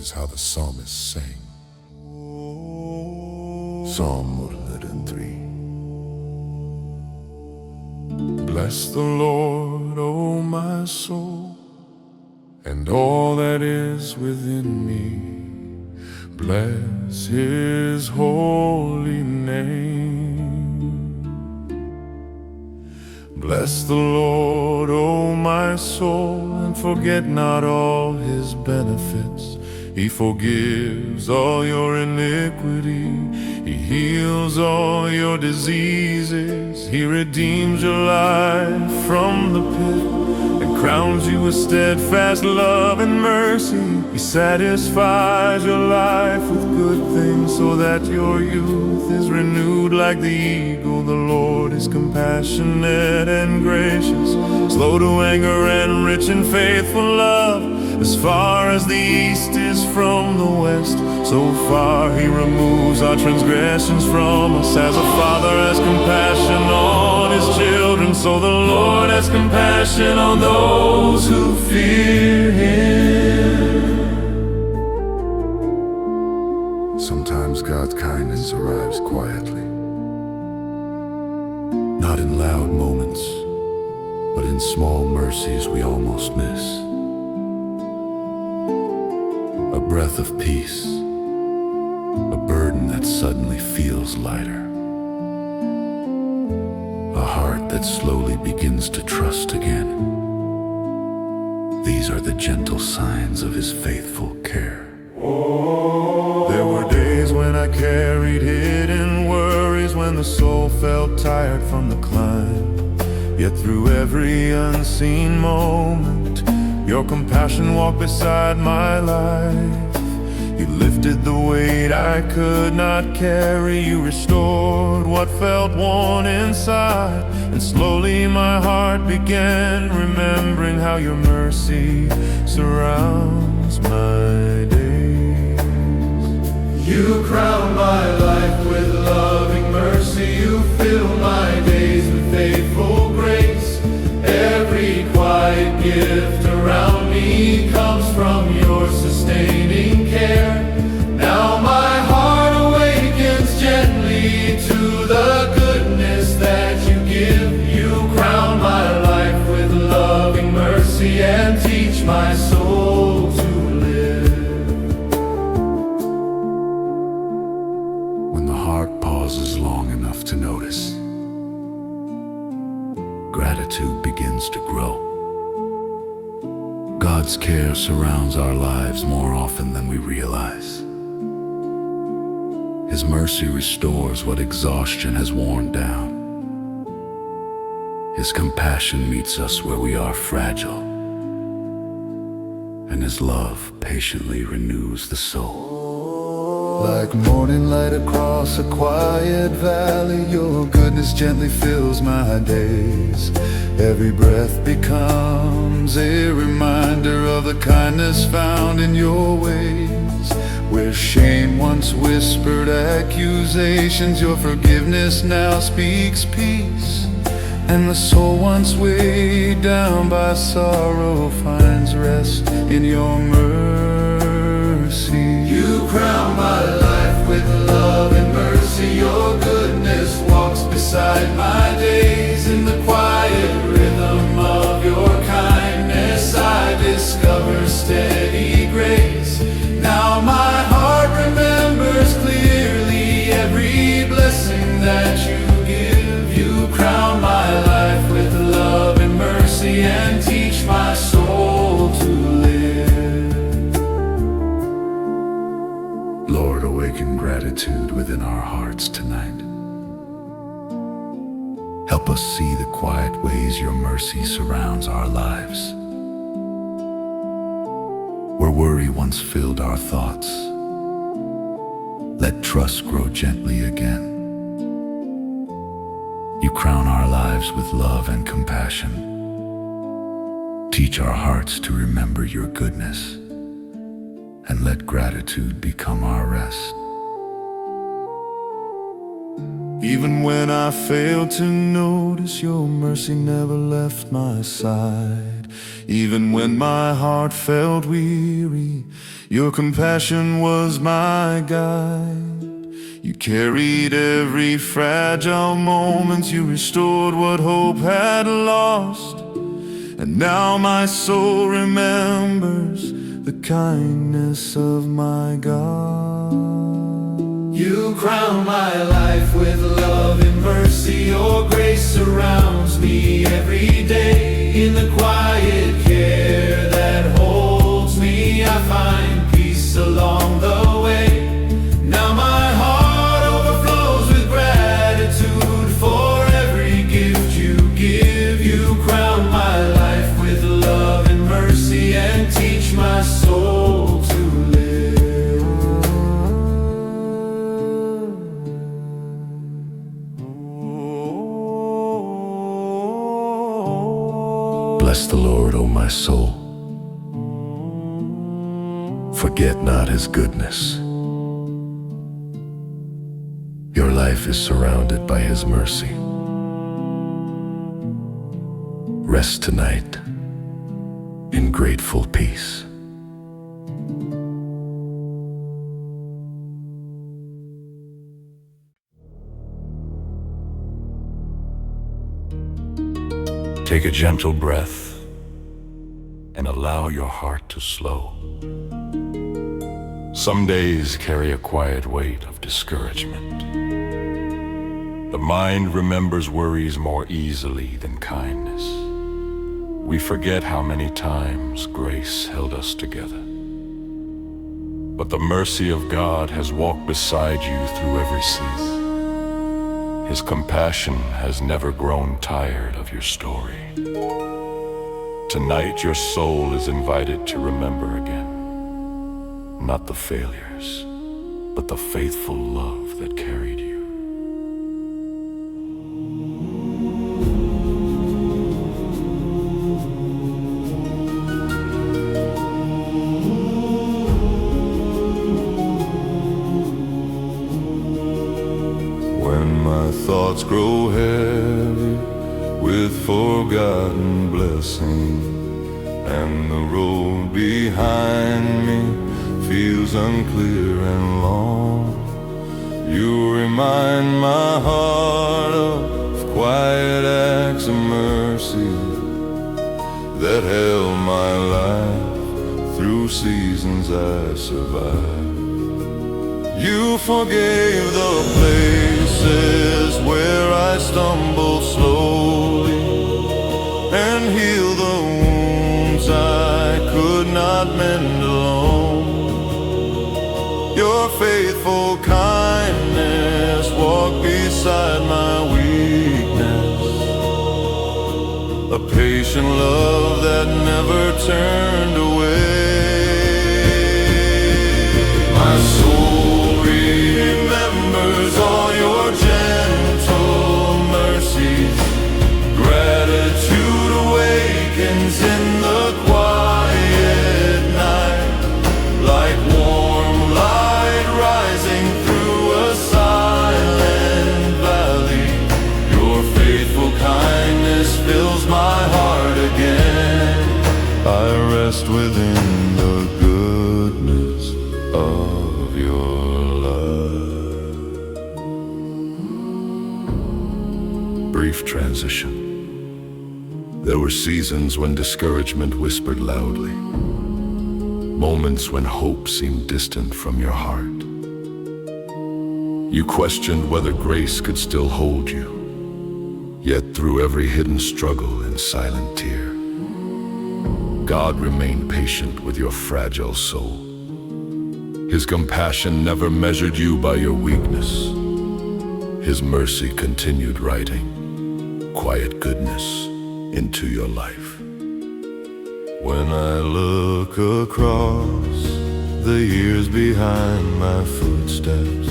is how the psalmist sang. Psalm 103. Bless the Lord, O my soul, and all that is within me. Bless His holy name. Bless the Lord, O my soul, and forget not all His benefits. He forgives all your iniquity. He heals all your diseases. He redeems your life from the pit and crowns you with steadfast love and mercy. He satisfies your life with good things so that your youth is renewed like the eagle. The Lord is compassionate and gracious, slow to anger and rich in faithful love. As far as the east is from the west, so far He removes our transgressions from us. As a father has compassion on his children, so the Lord has compassion on those who fear Him. Sometimes God's kindness arrives quietly, not in loud moments, but in small mercies we almost miss. A breath of peace, a burden that suddenly feels lighter, a heart that slowly begins to trust again. These are the gentle signs of His faithful care. There were days when I carried hidden worries, when the soul felt tired from the climb. Yet through every unseen moment, Your compassion walked beside my life. You lifted the weight I could not carry. You restored what felt worn inside. And slowly my heart began remembering how Your mercy surrounds my days. You crown my life with loving mercy. You fill my days with faithful grace. Every quiet gift around me comes from Your sustaining care. Now my heart awakens gently to the goodness that You give. You crown my life with loving mercy and teach my soul to live. When the heart pauses long enough to notice, gratitude begins to grow. God's care surrounds our lives more often than we realize. His mercy restores what exhaustion has worn down. His compassion meets us where we are fragile, and His love patiently renews the soul. Like morning light across a quiet valley, Your goodness gently fills my days. Every breath becomes a reminder of the kindness found in Your ways. Where shame once whispered accusations, Your forgiveness now speaks peace. And the soul once weighed down by sorrow finds rest in Your mercy. You crown my life with love and mercy. Your goodness walks beside my days. In the quiet rhythm of Your kindness, I discover steady grace. Now my heart remembers clearly every blessing that You give. You crown my life with love and mercy and teach my soul to live. Lord, awaken gratitude within our hearts tonight. Help us see the quiet ways Your mercy surrounds our lives. Where worry once filled our thoughts, let trust grow gently again. You crown our lives with love and compassion. Teach our hearts to remember Your goodness, and let gratitude become our rest. Even when I failed to notice, your mercy never left my side. Even when my heart felt weary, your compassion was my guide. You carried every fragile moment, you restored what hope had lost. And now my soul remembers the kindness of my God. You crown my life with love and mercy. Your grace surrounds me every day. In the quiet care that holds me, I find peace along the way. Now my heart overflows with gratitude for every gift you give. You crown my life with love and mercy and teach my soul to live. Bless the Lord, O my soul. Forget not his goodness. Your life is surrounded by his mercy. Rest tonight in grateful peace. Take a gentle breath and allow your heart to slow. Some days carry a quiet weight of discouragement. The mind remembers worries more easily than kindness. We forget how many times grace held us together. But the mercy of God has walked beside you through every season. His compassion has never grown tired of your story. Tonight your soul is invited to remember again, not the failures, but the faithful love that carried you. Thoughts grow heavy with forgotten blessing, and the road behind me feels unclear and long. You remind my heart of quiet acts of mercy that held my life through seasons I survived. You forgave the places where I stumbled slowly, and healed the wounds I could not mend alone. Your faithful kindness walked beside my weakness, a patient love that never turned away. My soul remembers all your gentle mercies. Gratitude awakens in the quiet night, like warm light rising through a silent valley. Your faithful kindness fills my heart again. I rest within the goodness of your love. Brief transition. There were seasons when discouragement whispered loudly, moments when hope seemed distant from your heart. You questioned whether grace could still hold you, yet through every hidden struggle and silent tear, God remained patient with your fragile soul. His compassion never measured you by your weakness. His mercy continued writing quiet goodness into your life. When I look across the years behind my footsteps,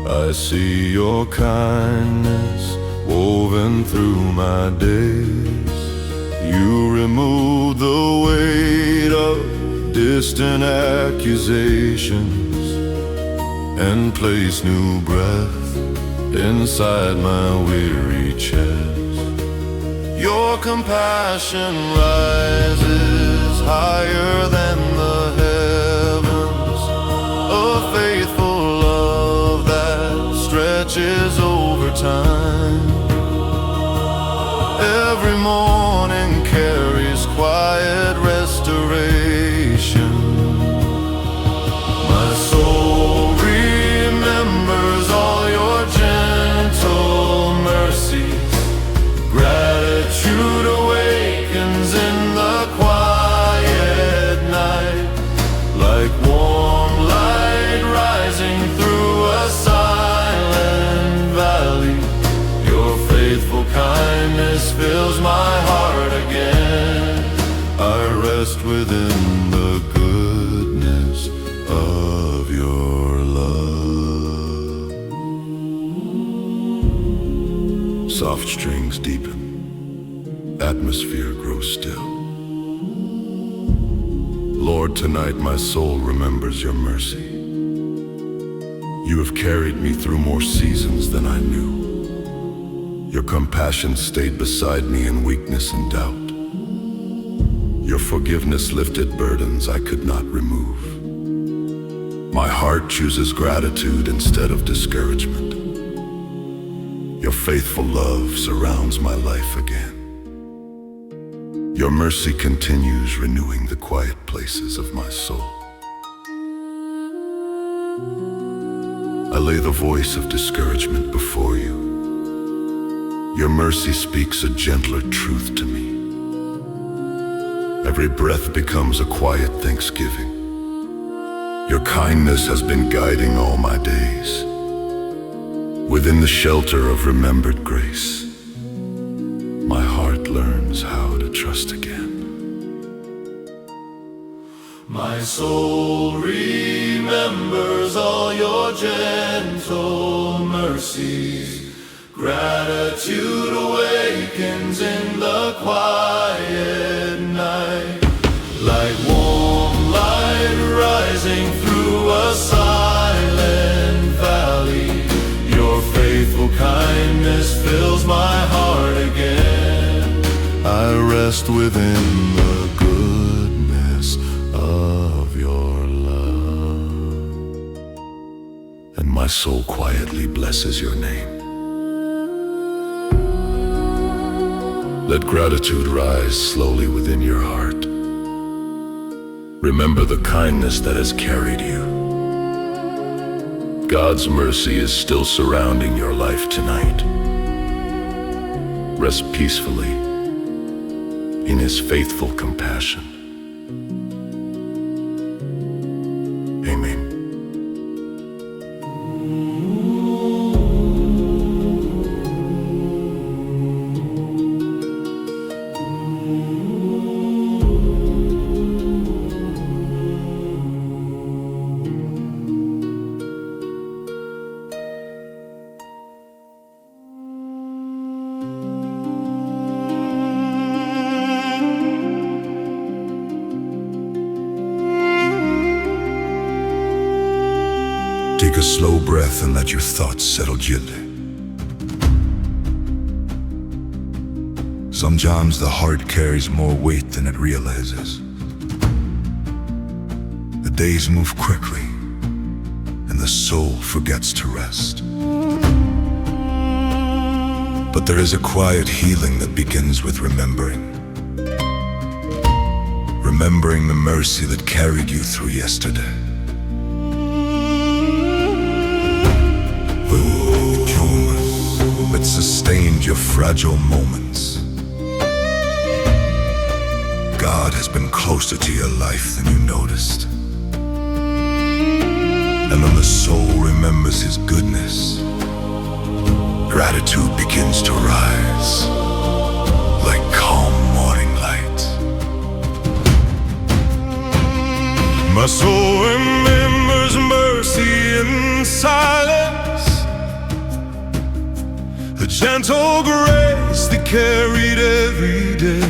I see your kindness woven through my days. You removed the weight of distant accusations and placed new breath inside my weary chest. Your compassion rises higher than the heavens, a faithful love that stretches over time. Every morning carries quiet restoration. My soul remembers all your gentle mercies. Gratitude awakens in the quiet night, like warm light rising through a silent valley. Your faithful kindness fills my heart again. I rest within the goodness of your love. Soft strings deepen, atmosphere grows still. Lord, tonight my soul remembers your mercy. You have carried me through more seasons than I knew. Your compassion stayed beside me in weakness and doubt. Your forgiveness lifted burdens I could not remove. My heart chooses gratitude instead of discouragement. Your faithful love surrounds my life again. Your mercy continues renewing the quiet places of my soul. I lay the voice of discouragement before you. Your mercy speaks a gentler truth to me. Every breath becomes a quiet thanksgiving. Your kindness has been guiding all my days. Within the shelter of remembered grace, my heart learns how to trust again. My soul remembers all your gentle mercies. Gratitude awakens in the quiet night, like warm light rising through a silent valley. Your faithful kindness fills my heart again. I rest within the goodness of your love, and my soul quietly blesses your name. Let gratitude rise slowly within your heart. Remember the kindness that has carried you. God's mercy is still surrounding your life tonight. Rest peacefully in His faithful compassion. Amen. Take a slow breath and let your thoughts settle gently. Sometimes the heart carries more weight than it realizes. The days move quickly, and the soul forgets to rest. But there is a quiet healing that begins with remembering. Remembering the mercy that carried you through yesterday. That sustained your fragile moments. God has been closer to your life than you noticed. And when the soul remembers His goodness, gratitude begins to rise like calm morning light. My soul remembers mercy in silence, the gentle grace that carried every day.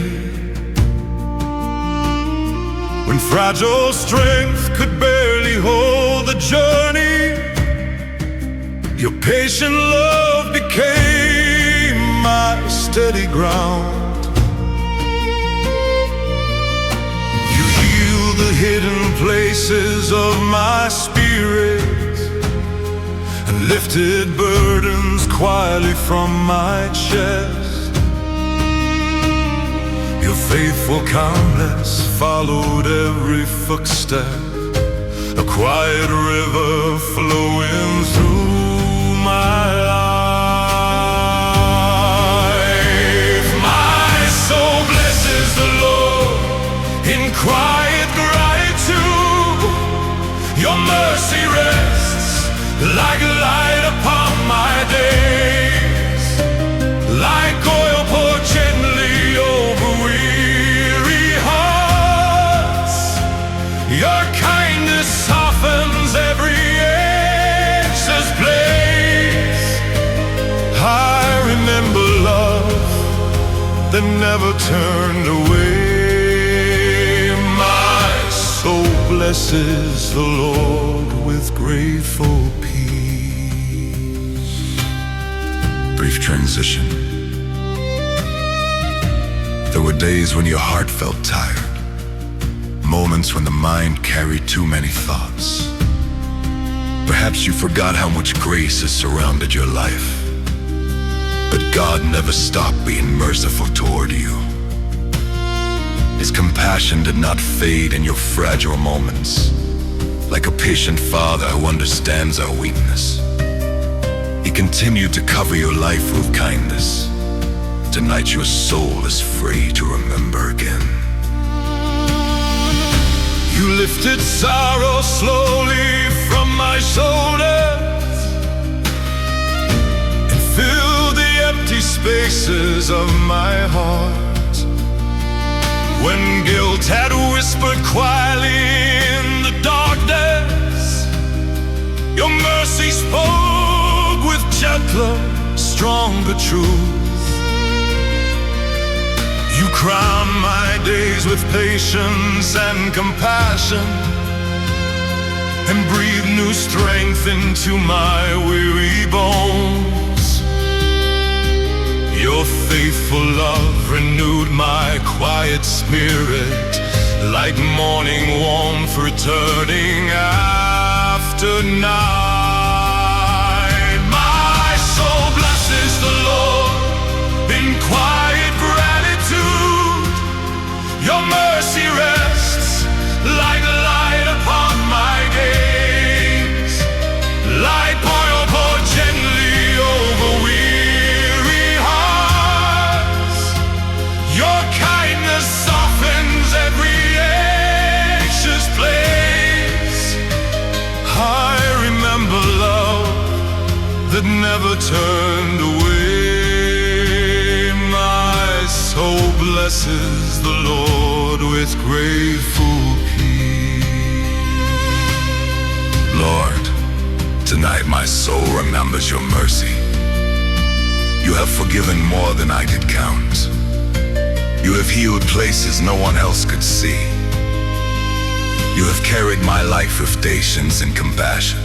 When fragile strength could barely hold the journey, your patient love steady ground. You heal the hidden places of my spirit and lifted burdens quietly from my chest. Your faithful calmness followed every footstep, a quiet river flowing through my life. My soul blesses the Lord in quiet gratitude. Your mercy rests like light upon my days, like oil poured gently over weary hearts. Your kindness softens every anxious place. I remember love that never turned away. My soul blesses the Lord with grateful peace. Brief transition. There were days when your heart felt tired, moments when the mind carried too many thoughts. Perhaps you forgot how much grace has surrounded your life. But God never stopped being merciful toward you. His compassion did not fade in your fragile moments. Like a patient father who understands our weakness, He continued to cover your life with kindness. Tonight your soul is free to remember again. You lifted sorrow slowly from my shoulders and filled the empty spaces of my heart. When guilt had whispered quietly in the darkness, your mercy spoke with gentler, stronger truth. You crown my days with patience and compassion and breathe new strength into my weary bones. Your faithful love renewed my quiet spirit, like morning warmth returning after night. My soul blesses the Lord in quiet gratitude. Your mercy rests like light upon my days, like oil poured gently over weary hearts. Your kindness softens every anxious place. I remember love that never turned away. My soul blesses the Lord with grateful peace. Lord, tonight my soul remembers your mercy. You have forgiven more than I could count. You have healed places no one else could see. You have carried my life with patience and compassion.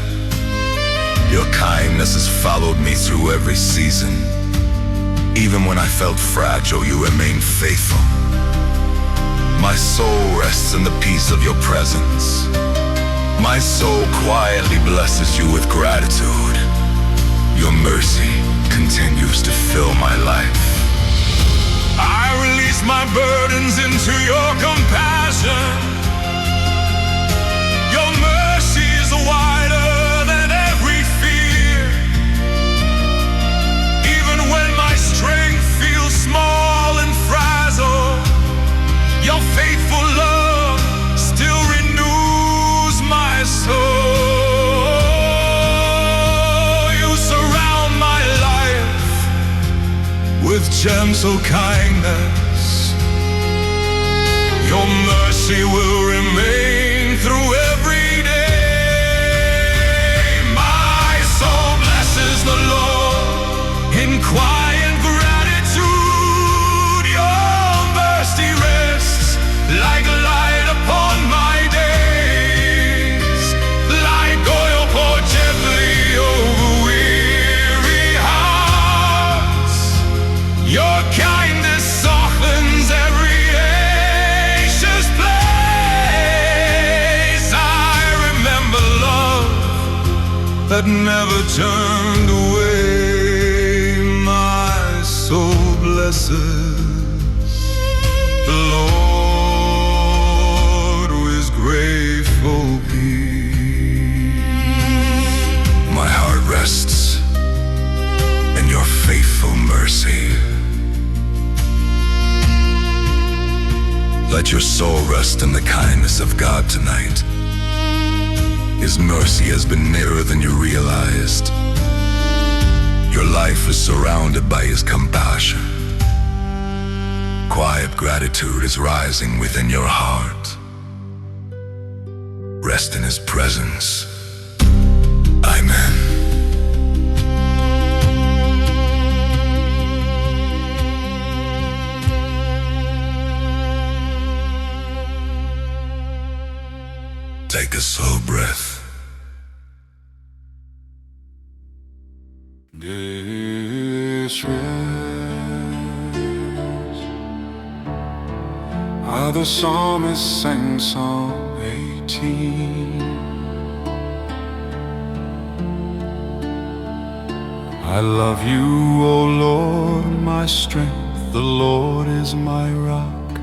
Your kindness has followed me through every season. Even when I felt fragile, you remained faithful. My soul rests in the peace of your presence. My soul quietly blesses you with gratitude. Your mercy continues to fill my life. I release my burdens into your compassion. Your mercy is wider than every fear. Even when my strength feels small and frazzled, your faithful love still renews my soul. You surround my life with gentle kindness. Your mercy will remain through every day. My soul blesses the Lord in quiet gratitude. Your mercy rests like light upon my days, like oil poured gently over weary hearts. Your that never turned away. My soul blesses the Lord with grateful peace. My heart rests in your faithful mercy. Let your soul rest in the kindness of God tonight. His mercy has been nearer than you realized. Your life is surrounded by His compassion. Quiet gratitude is rising within your heart. Rest in His presence. Amen. Take a slow breath. This rest, how the psalmist sang Psalm 18. I love you, O Lord, my strength. The Lord is my rock,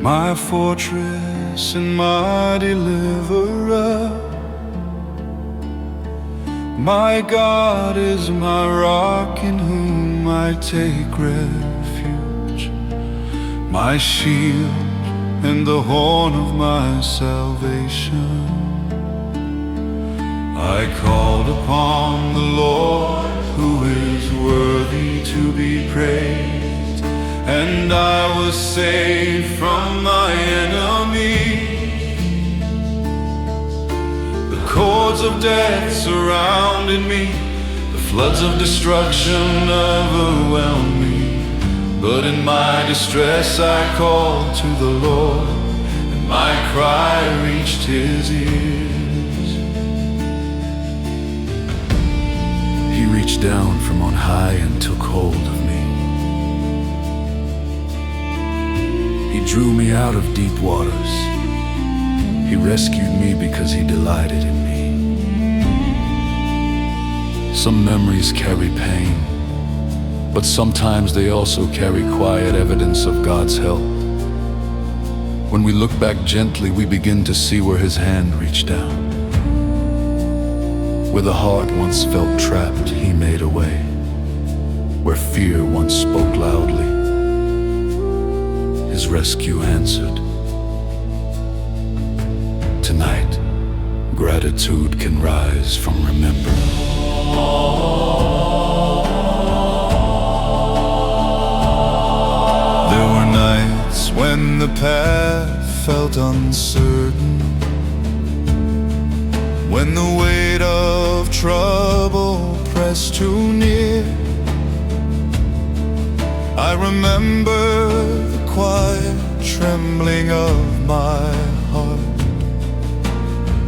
my fortress and my deliverer. My God is my rock in whom I take refuge, my shield and the horn of my salvation. I called upon the Lord, who is worthy to be praised, and I was saved from my enemies. The cords of death surrounded me, the floods of destruction overwhelmed me. But in my distress I called to the Lord, and my cry reached His ears. He reached down from on high and took hold of me. He drew me out of deep waters. He rescued me because He delighted in me. Some memories carry pain, but sometimes they also carry quiet evidence of God's help. When we look back gently, we begin to see where His hand reached down. Where the heart once felt trapped, He made a way. Where fear once spoke loudly, His rescue answered. Tonight, gratitude can rise from remembering. There were nights when the path felt uncertain, when the weight of trouble pressed too near. I remember the quiet trembling of my heart,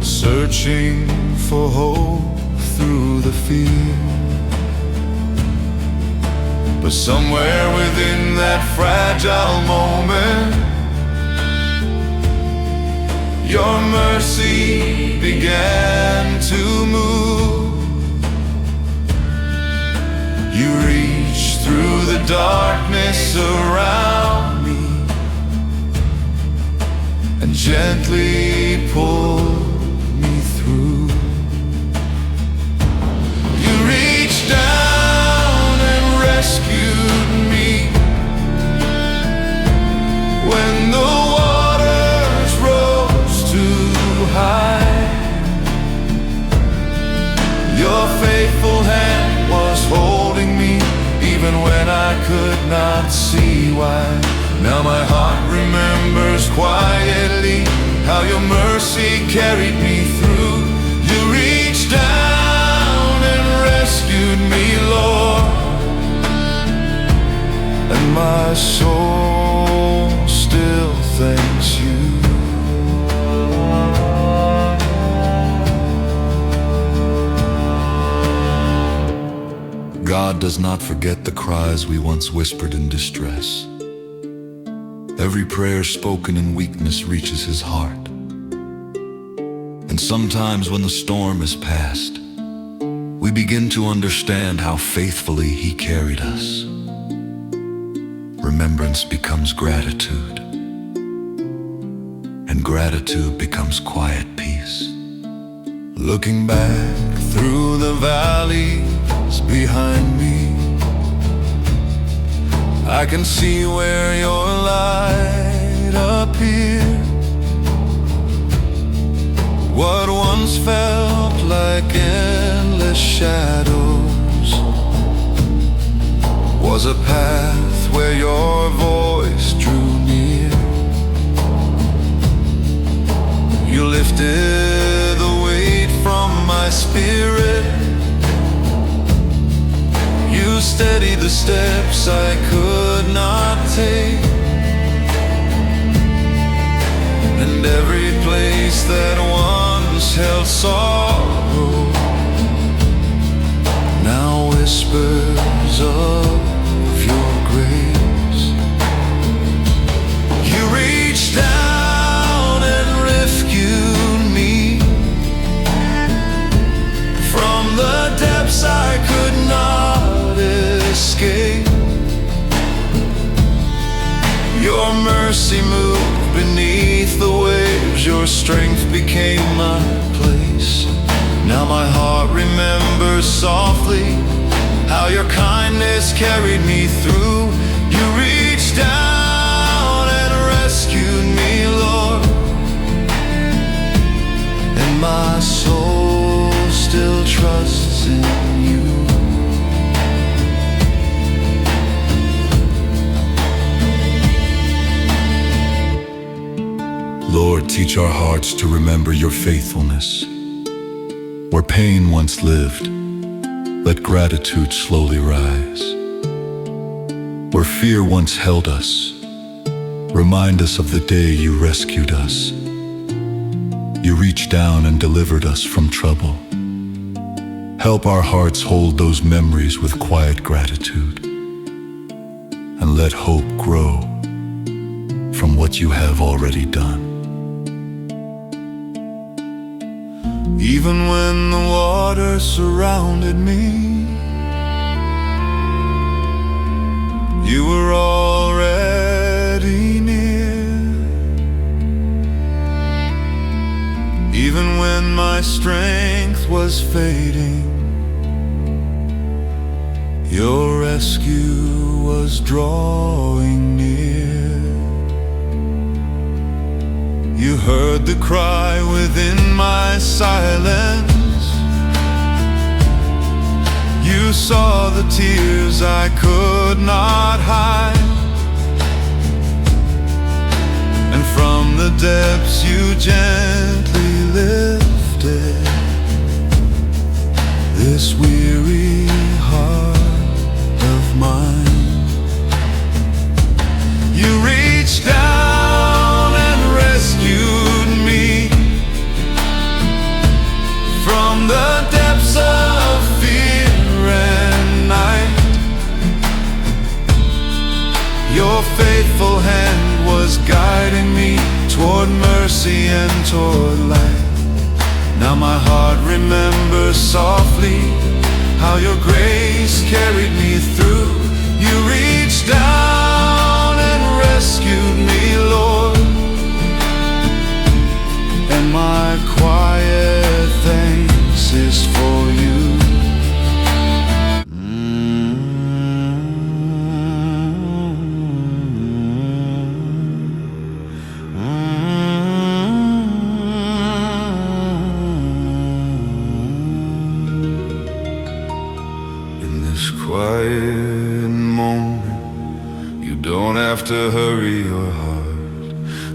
searching for hope through the fear. But somewhere within that fragile moment, Your mercy began to move. You reached through the darkness around me and gently pulled me through. You reached down and rescued me when the waters rose too high. Your faithful hand was holding me even when I could not see why. Now my heart remembers quietly how Your mercy carried me through. You reached down and rescued me, Lord, and my soul still thanks You. God does not forget the cries we once whispered in distress. Every prayer spoken in weakness reaches His heart. And sometimes when the storm is past, we begin to understand how faithfully He carried us. Remembrance becomes gratitude, and gratitude becomes quiet peace. Looking back through the valleys behind me, I can see where your light appeared. What once felt like endless shadows was a path where your voice drew near. You lifted the weight from my spirit. You steadied the steps I could not take. And every place that once held sorrow now whispers of your grace. You reached down and rescued me from the depths I could not escape. Your mercy moved beneath the waves, your strength became my place. Now my heart remembers softly how your kindness carried me through. You reached down and rescued me, Lord, and my soul still trusts in you. Lord, teach our hearts to remember your faithfulness. Where pain once lived, let gratitude slowly rise. Where fear once held us, remind us of the day you rescued us. You reached down and delivered us from trouble. Help our hearts hold those memories with quiet gratitude, and let hope grow from what you have already done. Even when the water surrounded me, you were already near. Even when my strength was fading, your rescue was drawing near. You heard the cry within my silence. You saw the tears I could not hide. And from the depths you gently lifted this weary heart of mine. You reached down and rescued me from the depths of fear and night. Your faithful hand was guiding me toward mercy and toward light. Now my heart remembers softly how your grace carried me through. You reached down and rescued me, Lord, and my quiet thanks is for you. Quiet moment, you don't have to hurry your heart.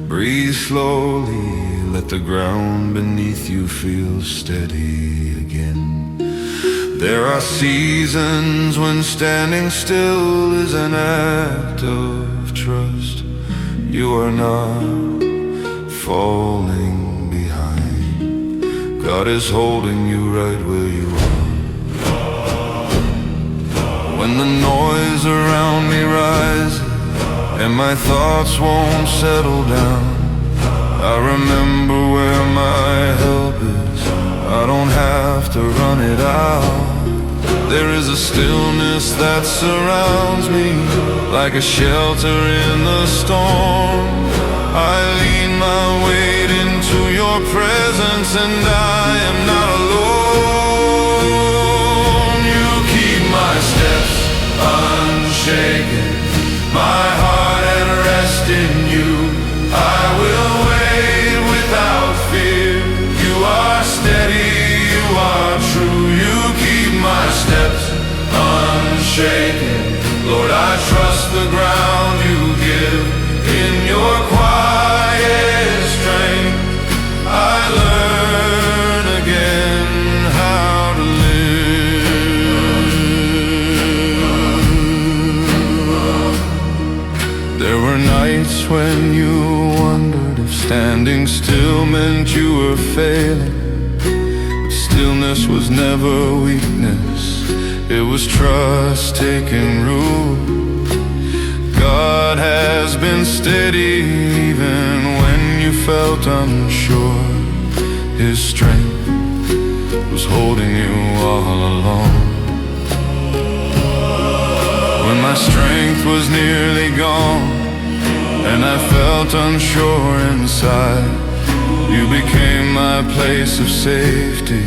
Breathe slowly, let the ground beneath you feel steady again. There are seasons when standing still is an act of trust. You are not falling behind. God is holding you right where you are. When the noise around me rises and my thoughts won't settle down, I remember where my help is. I don't have to run it out. There is a stillness that surrounds me, like a shelter in the storm. I lean my weight into your presence, and I am not alone. You keep my steps unshaken, my heart at rest in you. I will wait without fear. You are steady, you are true. You keep my steps unshaken. Lord, I trust the ground you give. In your quiet strength, I learn again how to live. There were nights when you wondered if standing still meant you were failing. But stillness was never weakness, it was trust taking root. God has been steady even when you felt unsure. His strength was holding you all along. When my strength was nearly gone and I felt unsure inside, you became my place of safety.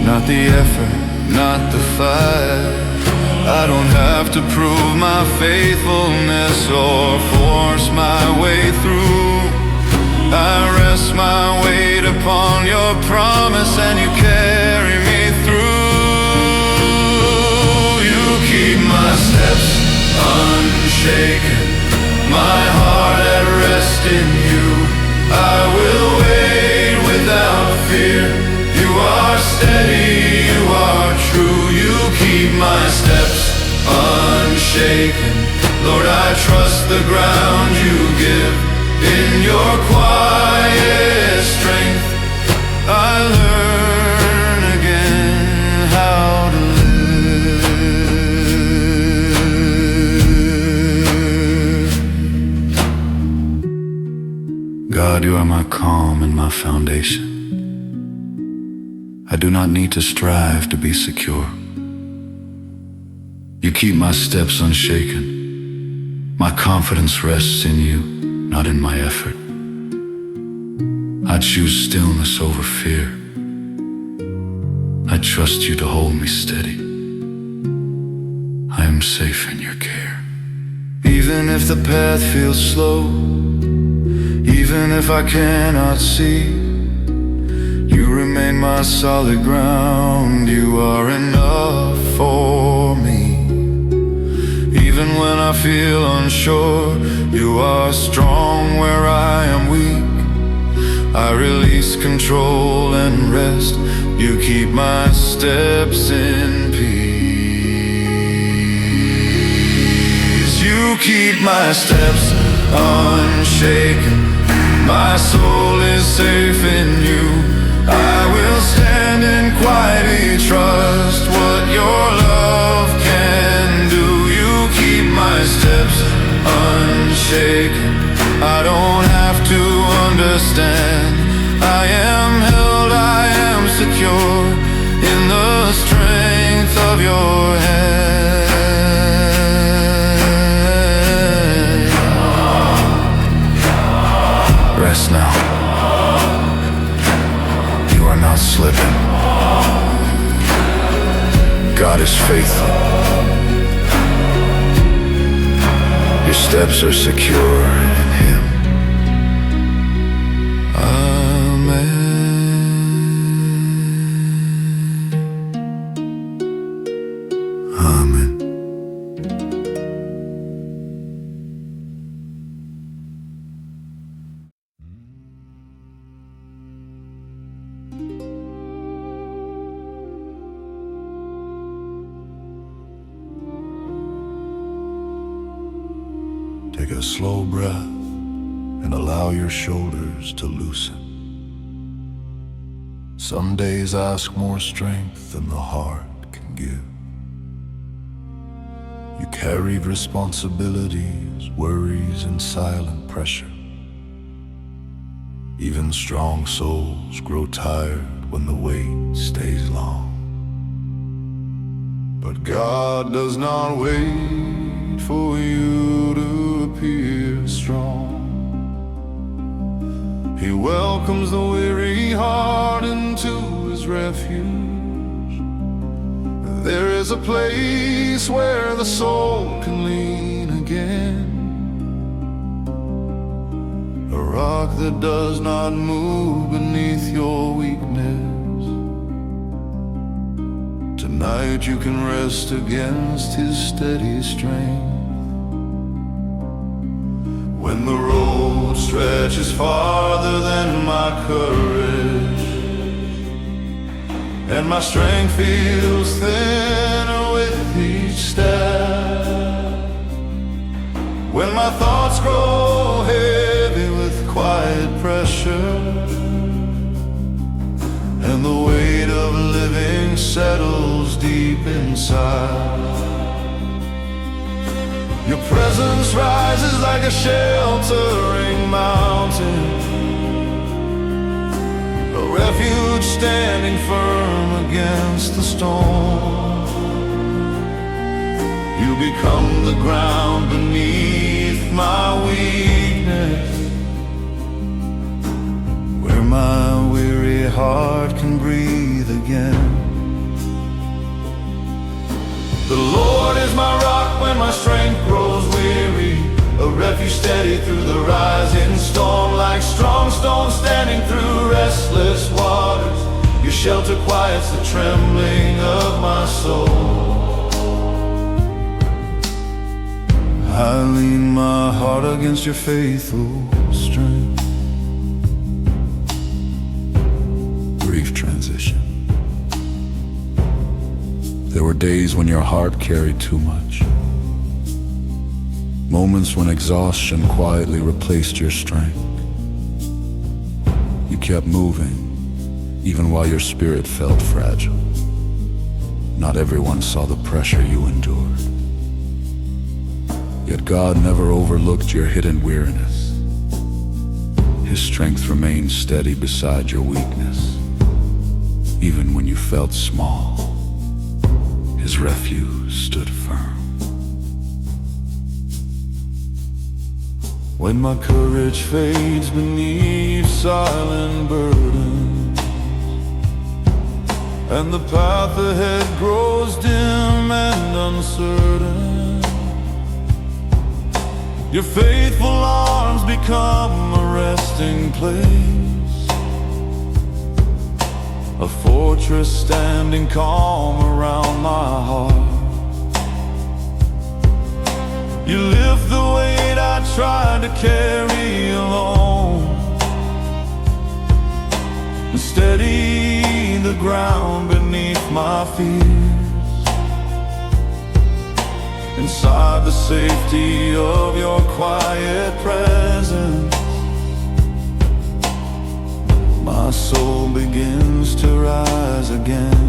Not the effort, not the fight. I don't have to prove my faithfulness or force my way through. I rest my weight upon your promise, and you carry me through. You keep my steps unshaken, my heart at rest in you. I will wait without fear. You are steady, you are true. You keep my steps unshaken. Lord, I trust the ground you give. In your quiet strength, I learn again how to live. God, you are my calm and my foundation. I do not need to strive to be secure. You keep my steps unshaken. My confidence rests in you, not in my effort. I choose stillness over fear. I trust you to hold me steady. I am safe in your care. Even if the path feels slow, even if I cannot see, you remain my solid ground. You are enough for me. Even when I feel unsure, you are strong where I am weak. I release control and rest. You keep my steps in peace. You keep my steps unshaken. My soul is safe in you. I will stand and quietly trust what your love can do. You keep my steps unshaken. I don't have to understand. I am held, I am secure in the strength of your hand. Rest now. You are not slipping. God is faithful. Your steps are secure in Him. Amen. Amen. Take a slow breath and allow your shoulders to loosen. Some days ask more strength than the heart can give. You carried responsibilities, worries, and silent pressure. Even strong souls grow tired when the wait stays long. But God does not wait for you to appear strong. He welcomes the weary heart into his refuge. There is a place where the soul can lean again, a rock that does not move beneath your weakness. Tonight you can rest against his steady strength. When the road stretches farther than my courage, and my strength feels thinner with each step, when my thoughts grow heavy with quiet pressure, and the weight of living settles deep inside, your presence rises like a sheltering mountain, a refuge standing firm against the storm. You become the ground beneath my weakness, where my weary heart can breathe again. The Lord is my rock when my strength grows weary, a refuge steady through the rising storm, like strong stones standing through restless waters. Your shelter quiets the trembling of my soul. I lean my heart against your faithful strength. Brief transition. There were days when your heart carried too much, moments when exhaustion quietly replaced your strength. You kept moving, even while your spirit felt fragile. Not everyone saw the pressure you endured. Yet God never overlooked your hidden weariness. His strength remained steady beside your weakness. Even when you felt small, his refuge stood firm. When my courage fades beneath silent burdens, and the path ahead grows dim and uncertain, your faithful arms become a resting place, a fortress standing calm around my heart. You lift the weight I tried to carry alone, and steady the ground beneath my fears. Inside the safety of your quiet presence, my soul begins to rise again.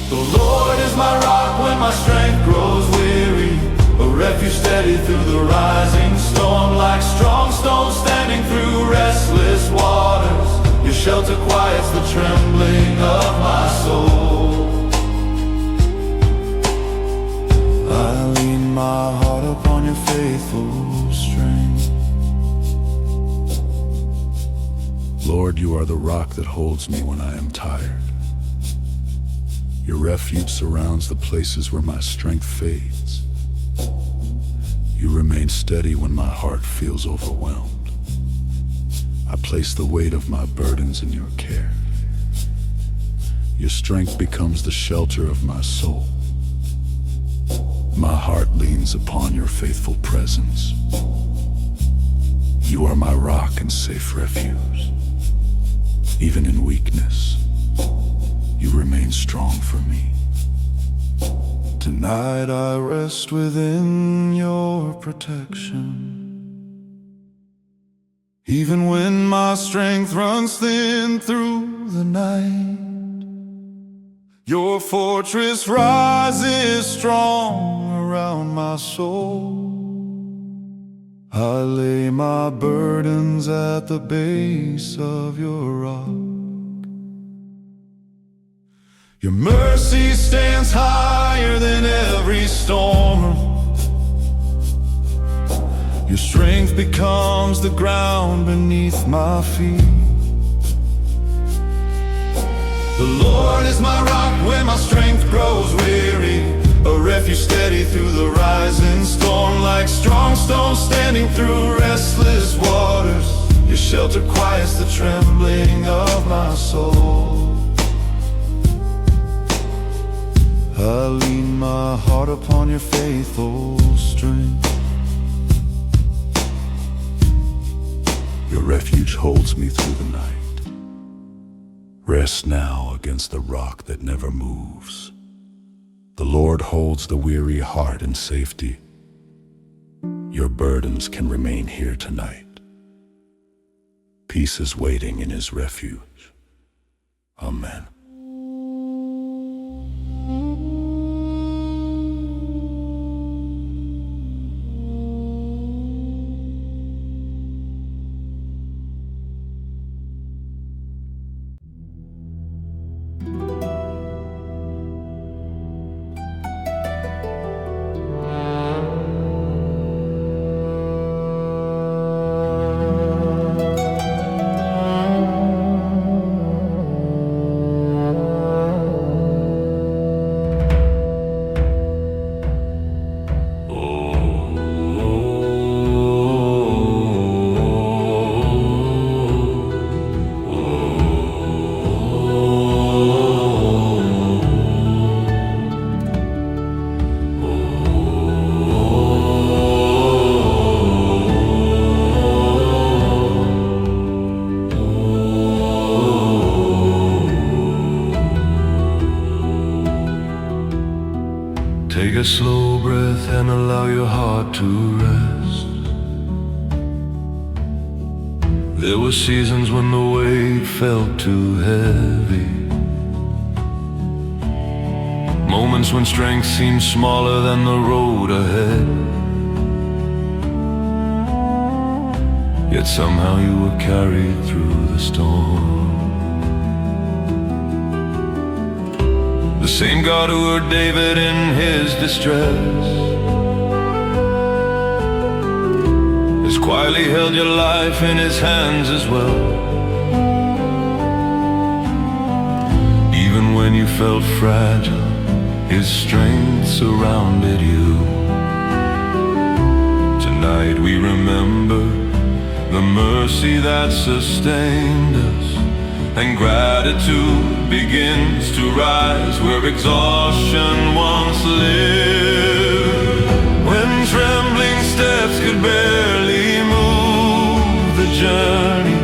The Lord is my rock when my strength grows weary, a refuge steady through the rising storm, like strong stones standing through restless waters. Your shelter quiets the trembling of my soul. I lean my heart upon your faithful strength. Lord, you are the rock that holds me when I am tired. Your refuge surrounds the places where my strength fades. You remain steady when my heart feels overwhelmed. I place the weight of my burdens in your care. Your strength becomes the shelter of my soul. My heart leans upon your faithful presence. You are my rock and safe refuge. Even in weakness, you remain strong for me. Tonight I rest within your protection. Even when my strength runs thin through the night, your fortress rises strong around my soul. I lay my burdens at the base of your rock. Your mercy stands higher than every storm. Your strength becomes the ground beneath my feet. The Lord is my rock when my strength grows weary, a refuge steady through the rising storm. Like strong stones standing through restless waters, your shelter quiets the trembling of my soul. I lean my heart upon your faithful strength. Your refuge holds me through the night. Rest now against the rock that never moves. The Lord holds the weary heart in safety. Your burdens can remain here tonight. Peace is waiting in his refuge. Amen. Take a slow breath and allow your heart to rest. There were seasons when the weight felt too heavy, moments when strength seemed smaller than the road ahead. Yet somehow you were carried through the storm. The same God who heard David in his distress has quietly held your life in his hands as well. Even when you felt fragile, his strength surrounded you. Tonight we remember the mercy that sustained us, and gratitude begins to rise where exhaustion once lived. When trembling steps could barely move the journey,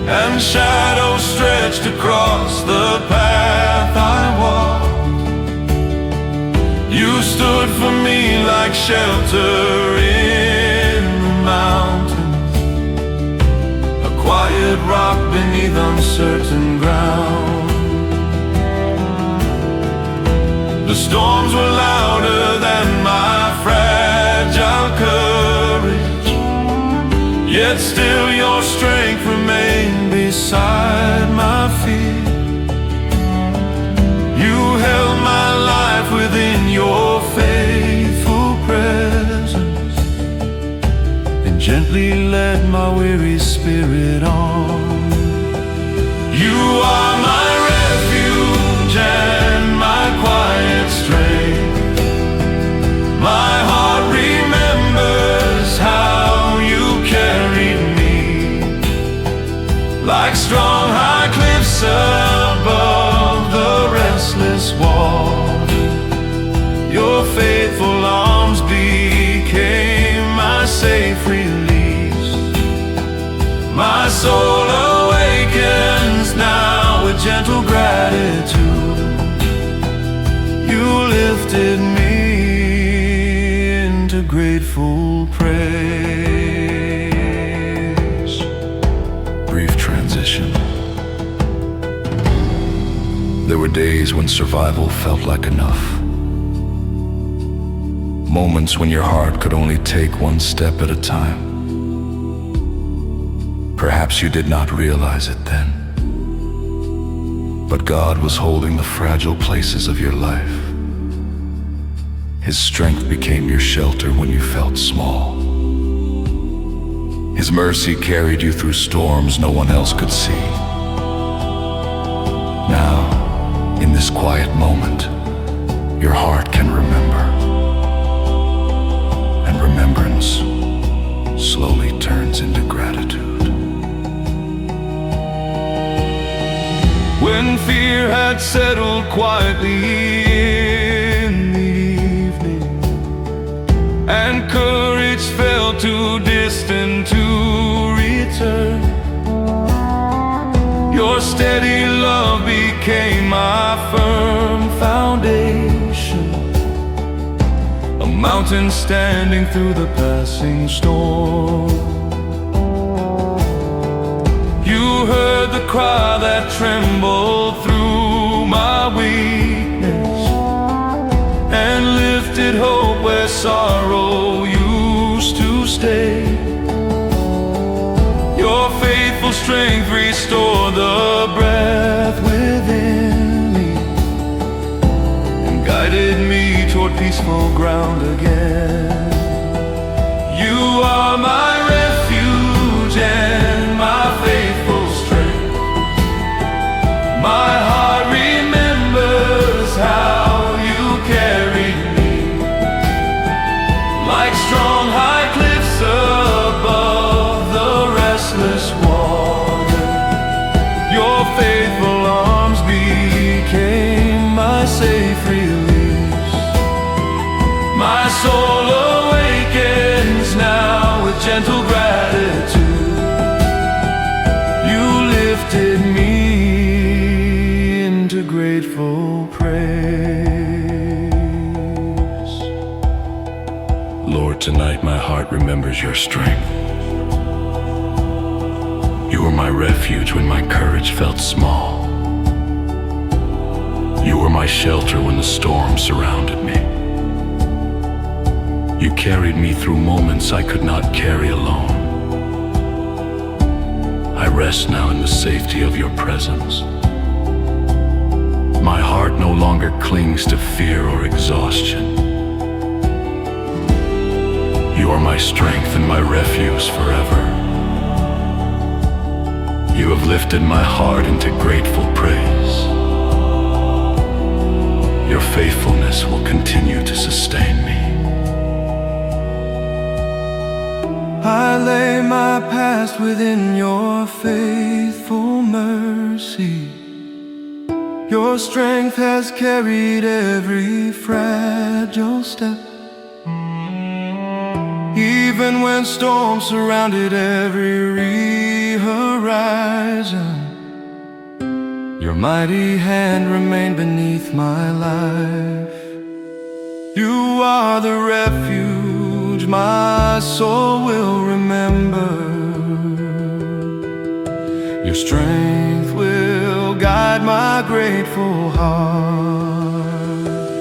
and shadows stretched across the path I walked, you stood for me like shelter in the mountains, quiet rock beneath uncertain ground. The storms were louder than my fragile courage, yet still your strength remained beside my feet. You held my life within your faithful presence, and gently led my weary spirit on. You are my refuge and my quiet strength. My heart remembers how you carried me, like strong high cliffs above the restless water. Your faithful arms became my safe release. My soul awakens now with gentle gratitude. You lifted me into grateful praise. Brief transition. There were days when survival felt like enough. Moments when your heart could only take one step at a time. Perhaps you did not realize it then. But God was holding the fragile places of your life. His strength became your shelter when you felt small. His mercy carried you through storms no one else could see. Now, in this quiet moment, your heart can remember. And remembrance slowly turns into gratitude. When fear had settled quietly in the evening, and courage felt too distant to return, your steady love became my firm foundation, a mountain standing through the passing storm. You heard the cry that trembled through my weakness, and lifted hope where sorrow used to stay. Your faithful strength restored the breath within me, and guided me toward peaceful ground again. You are my refuge and my faithful strength. My heart remembers how you carried me, like strong high cliffs above the restless water. Your faithful arms became my safe release. My soul awakens now with gentle gratitude. You lifted me into grateful praise. Lord, tonight my heart remembers your strength. You were my refuge when my courage felt small. You were my shelter when the storm surrounded me. You carried me through moments I could not carry alone. I rest now in the safety of your presence. My heart no longer clings to fear or exhaustion. You are my strength and my refuge forever. You have lifted my heart into grateful praise. Your faithfulness will continue to sustain me. I lay my past within your faithful mercy. Your strength has carried every fragile step. Even when storms surrounded every horizon, your mighty hand remained beneath my life. You are the refuge my soul will remember. Your strength will guide my grateful heart.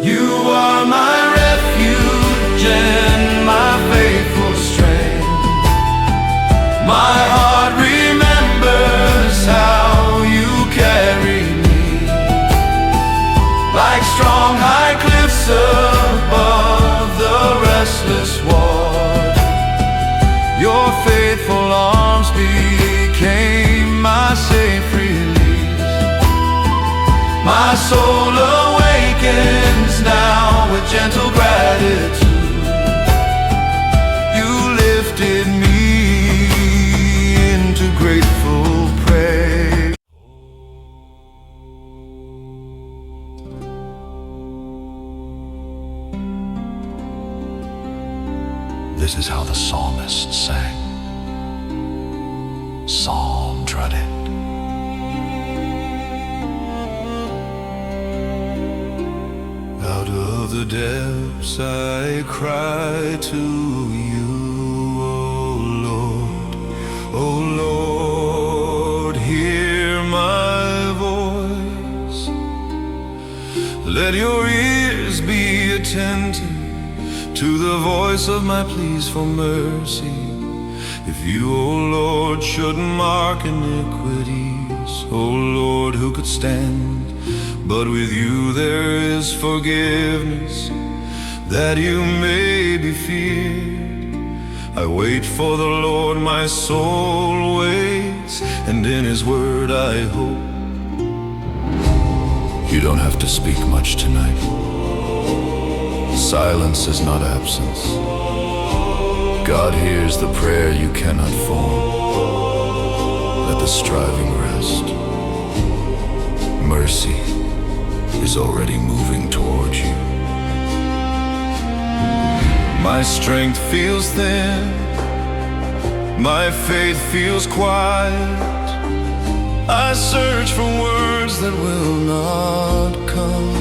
You are my refuge and my faithful strength. My heart remembers how you carried me, like strong high cliffs above the restless water. Your faithful arms became my safe release. My soul awakens now with gentle gratitude. You lifted me into grateful praise. This is how the psalmist sang. Psalm dreaded. Out of the depths I cry to you, O Lord. O Lord, hear my voice. Let your ears be attentive to the voice of my pleas for mercy. If you, O Lord, should mark iniquity oh Lord, who could stand? But with you there is forgiveness, that you may be feared. I wait for the Lord, my soul waits, and in His word I hope. You don't have to speak much tonight. Silence is not absence. God hears the prayer you cannot form. Let the striving rest. Mercy is already moving toward you. My strength feels thin, my faith feels quiet. I search for words that will not come.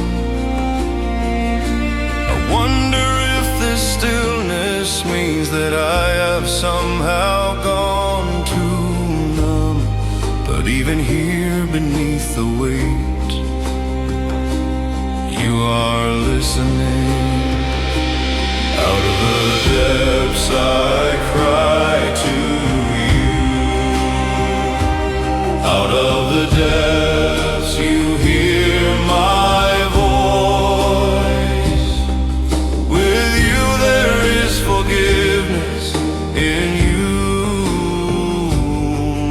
I wonder if this stillness means that I have somehow gone too numb. But even here beneath the weight, you are listening. Out of the depths I cry to you. Out of the depths you hear my voice. With you there is forgiveness. In you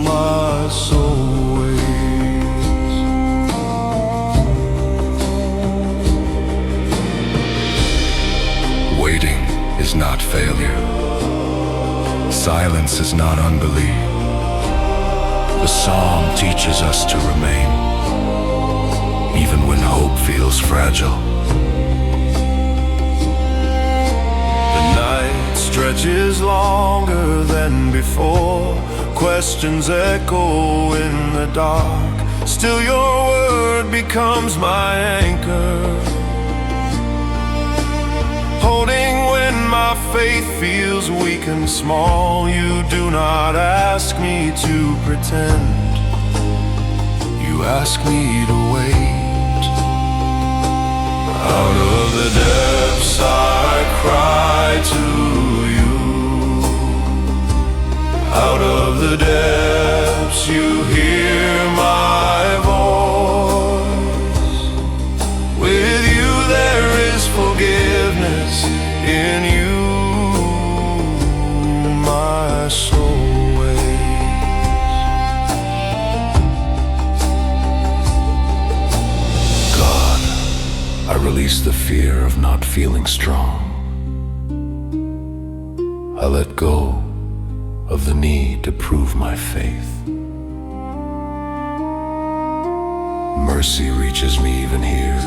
my soul waits. Waiting is not failure. Silence is not unbelief. The psalm teaches us to remain, even when hope feels fragile. The night stretches longer than before. Questions echo in the dark. Still your word becomes my anchor. Holding when my faith feels weak and small. You do not ask me to pretend. You ask me to wait. Out of the depths I cry to you. Out of the depths you hear my voice. With you there is forgiveness. In you my soul waits. God, I release the fear of not feeling strong. I let go of the need to prove my faith. Mercy reaches me even here.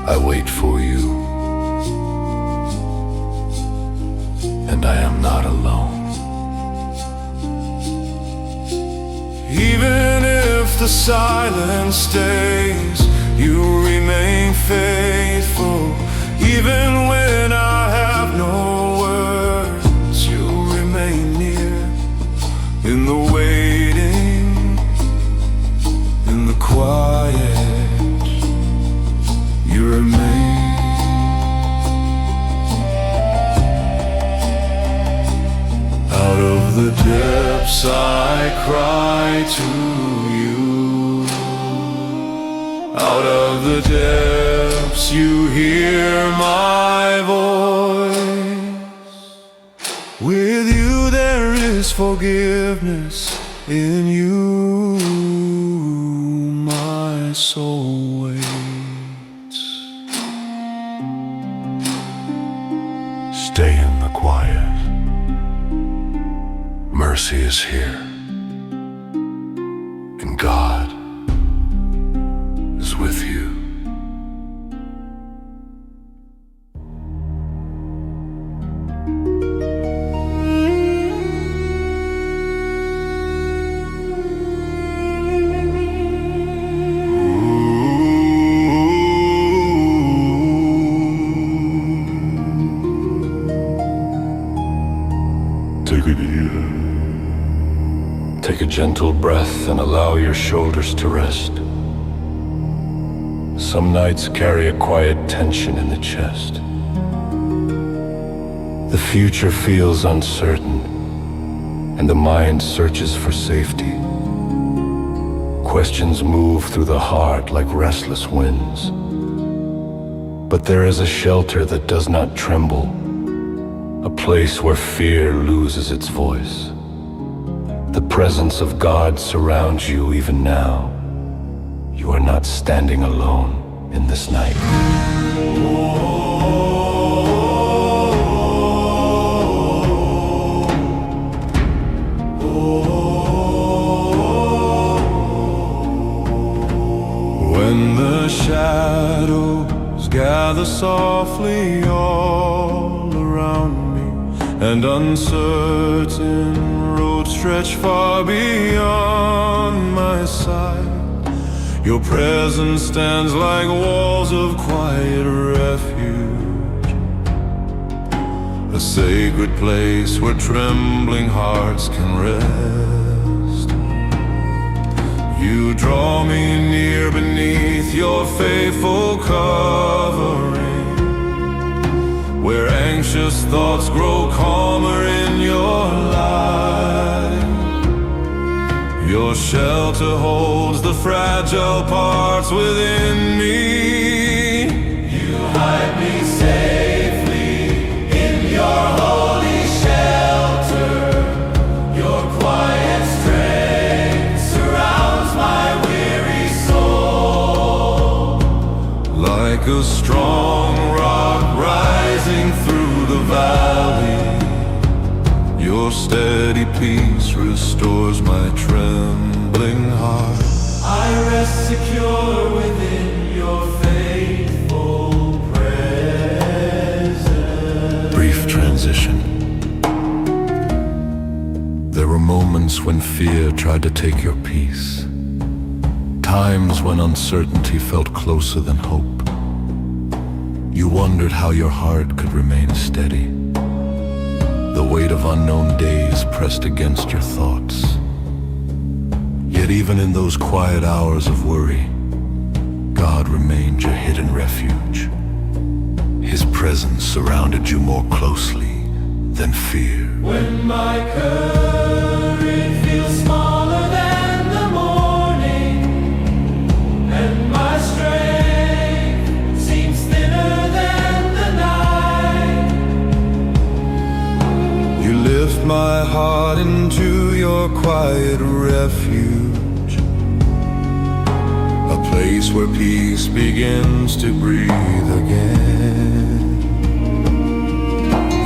I wait for you, and I am not alone. Even if the silence stays, you remain faithful. Even when I have no words, you remain near. In the waiting, in the quiet, you remain. Out of the depths I cry to you. Out of the depths you hear my voice. With you there is forgiveness. In you my soul waits. Stay in the quiet. Mercy is here, and God is with you. Take a gentle breath and allow your shoulders to rest. Some nights carry a quiet tension in the chest. The future feels uncertain, and the mind searches for safety. questions move through the heart like restless winds. But there is a shelter that does not tremble, a place where fear loses its voice. The presence of God surrounds you even now. You are not standing alone in this night. When the shadows gather softly all around me, and uncertain roads stretch far beyond my sight, your presence stands like walls of quiet refuge, a sacred place where trembling hearts can rest. You draw me near beneath your faithful covering, where anxious thoughts grow calmer in your light. Your shelter holds the fragile parts within me. You hide me safely in your holy shelter. Your quiet strength surrounds my weary soul. Like a strong rock rising through the valley, your steady peace restores my trembling heart. I rest secure within your faithful presence. Brief transition. There were moments when fear tried to take your peace. Times when uncertainty felt closer than hope. You wondered how your heart could remain steady. The weight of unknown days pressed against your thoughts. Yet even in those quiet hours of worry, God remained your hidden refuge. His presence surrounded you more closely than fear. When my courage feels smaller than the morning, and my strength seems thinner than the night, You lift my heart into your quiet refuge, a place where peace begins to breathe again.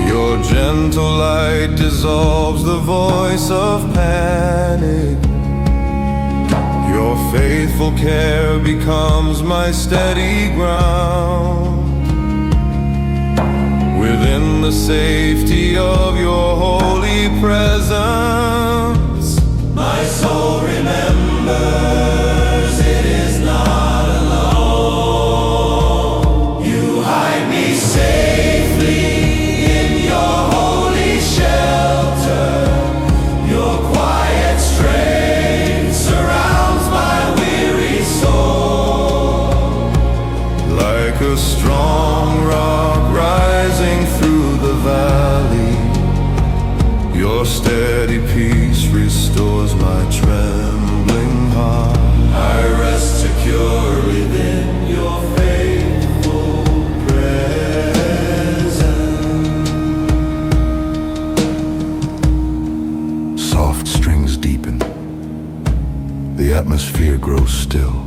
Your gentle light dissolves the voice of panic. Your faithful care becomes my steady ground. Within the safety of your holy presence, my soul remembers it is not alone. You hide me safely in your holy shelter. Your quiet strength surrounds my weary soul. like a strong rock rising through the valley, your steady peace restores my trembling heart. I rest secure within your faithful presence. Soft strings deepen. The atmosphere grows still.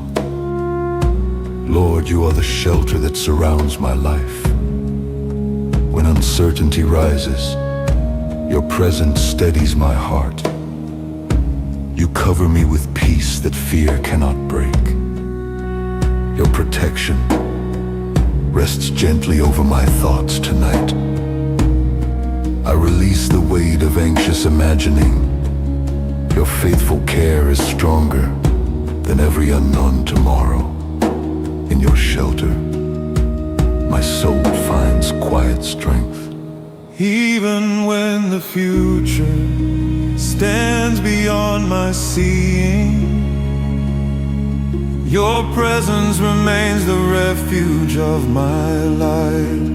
Lord, you are the shelter that surrounds my life. When uncertainty rises, your presence steadies my heart. You cover me with peace that fear cannot break. Your protection rests gently over my thoughts tonight. I release the weight of anxious imagining. Your faithful care is stronger than every unknown tomorrow. In your shelter, my soul finds quiet strength. Even when the future stands beyond my seeing, your presence remains the refuge of my life.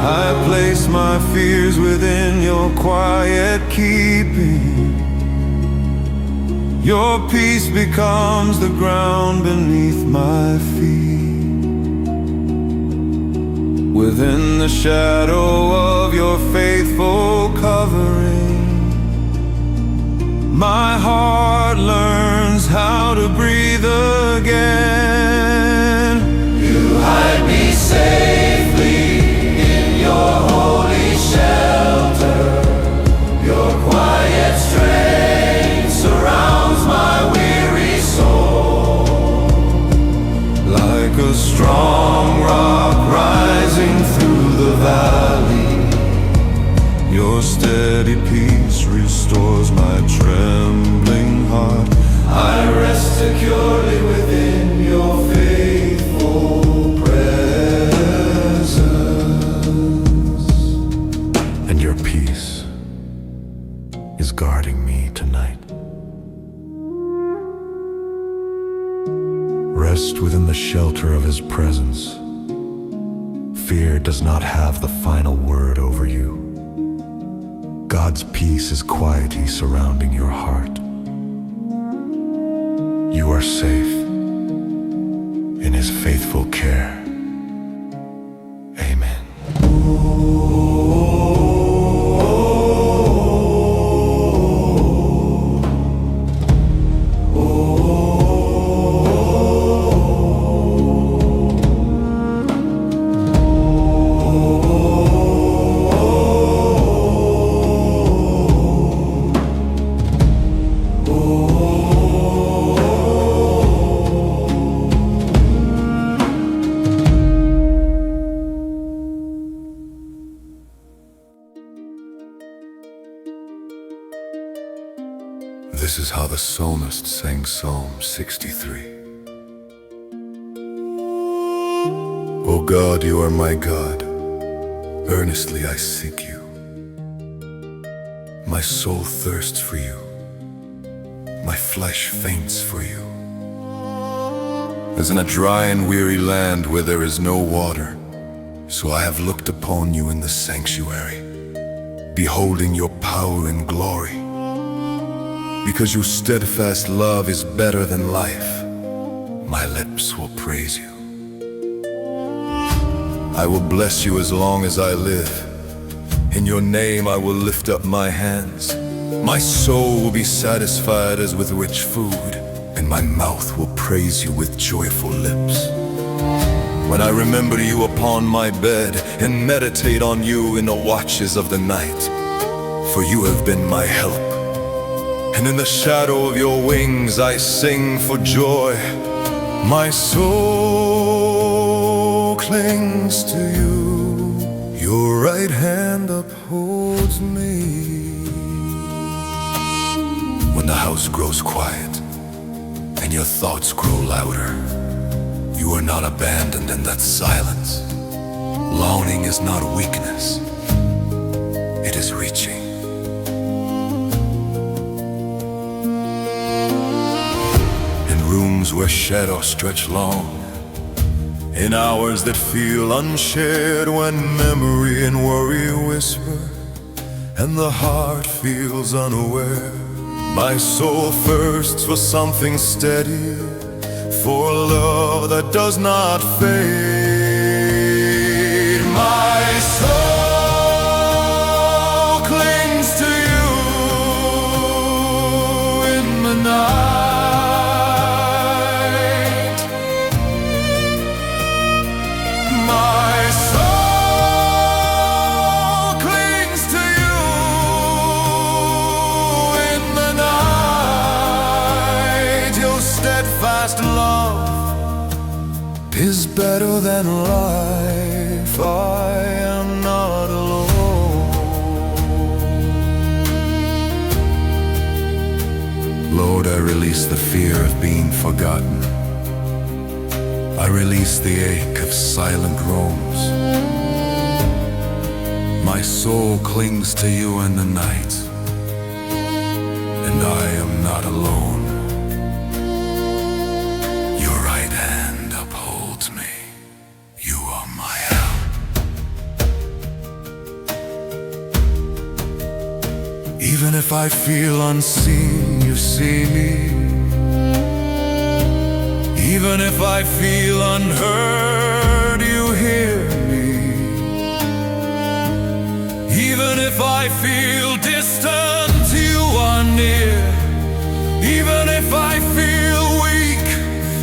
I place my fears within your quiet keeping. Your peace becomes the ground beneath my feet. Within the shadow of your faithful covering, my heart learns how to breathe again. You hide me safely in your holy shelter. Your quiet strength surrounds my weary soul. Like a strong rock rising through the valley, your steady peace restores my trembling heart. I rest securely within your faithful presence. And your peace is guarding me tonight. Rest within the shelter of His presence. Fear does not have the final word over you. God's peace is quietly surrounding your heart. You are safe in His faithful care. Amen. This is how the psalmist sang Psalm 63. O God, you are my God. Earnestly I seek you. My soul thirsts for you. My flesh faints for you. As in a dry and weary land where there is no water, so I have looked upon you in the sanctuary, beholding your power and glory. Because your steadfast love is better than life, my lips will praise you. I will bless you as long as I live. In your name I will lift up my hands. My soul will be satisfied as with rich food, and my mouth will praise you with joyful lips. When I remember you upon my bed and meditate on you in the watches of the night, for you have been my help. And in the shadow of your wings I sing for joy. My soul clings to you. Your right hand upholds me. When the house grows quiet and your thoughts grow louder, you are not abandoned in that silence. Longing is not weakness, it is reaching. Rooms where shadows stretch long, in hours that feel unshared, when memory and worry whisper and the heart feels unaware. My soul thirsts for something steady, for love that does not fade. My soul clings to you in the night. Steadfast love is better than life. I am not alone. Lord, I release the fear of being forgotten. I release the ache of silent roams. My soul clings to you in the night, and I am not alone. Even if I feel unseen, you see me. Even if I feel unheard, you hear me. Even if I feel distant, you are near. Even if I feel weak,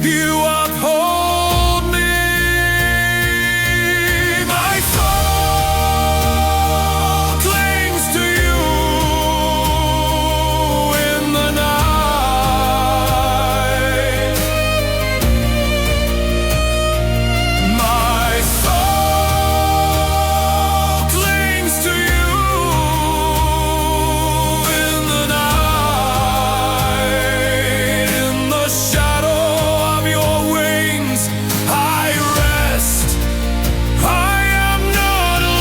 you uphold me. My soul clings to you in the night. My soul clings to you in the night. In the shadow of your wings I rest. I am not alone.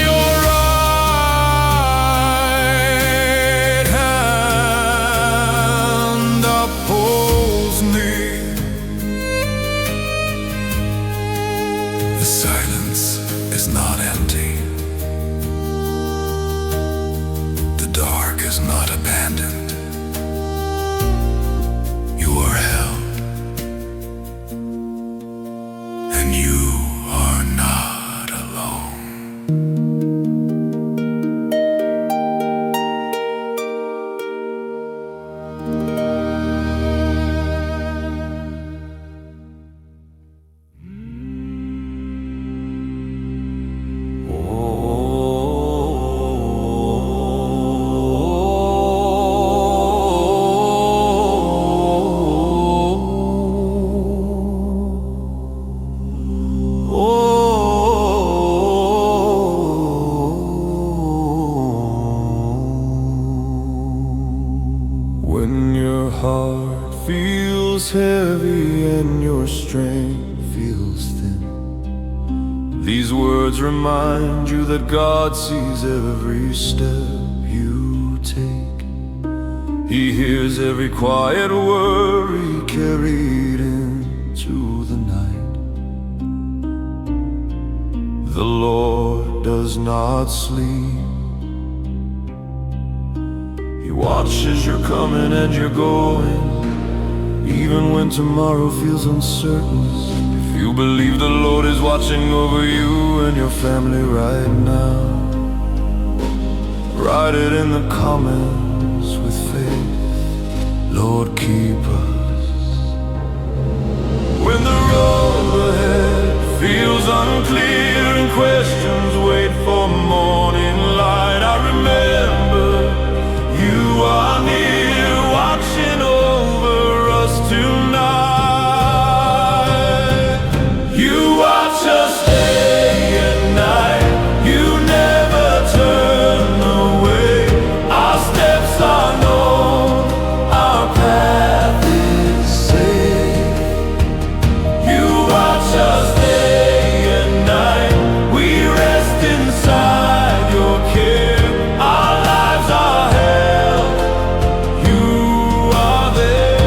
Your right hand upholds me. The silence is not empty. The dark is not abandoned. You are held, and you are not alone. When your heart feels heavy and your strength feels thin, these words remind you that God sees every step you take. He hears every quiet worry carried into the night. The Lord does not sleep. He watches your coming and your going, even when tomorrow feels uncertain. If you believe the Lord is watching over you and your family right now, write it in the comments with faith. Lord, keep us. When the road ahead feels unclear and questions wait for morning light, I remember you are near, watching over us tonight. You watch us day and night. You never turn away. Our steps are known. Our path is safe. You watch us day and night. We rest inside your care. Our lives are held. You are there.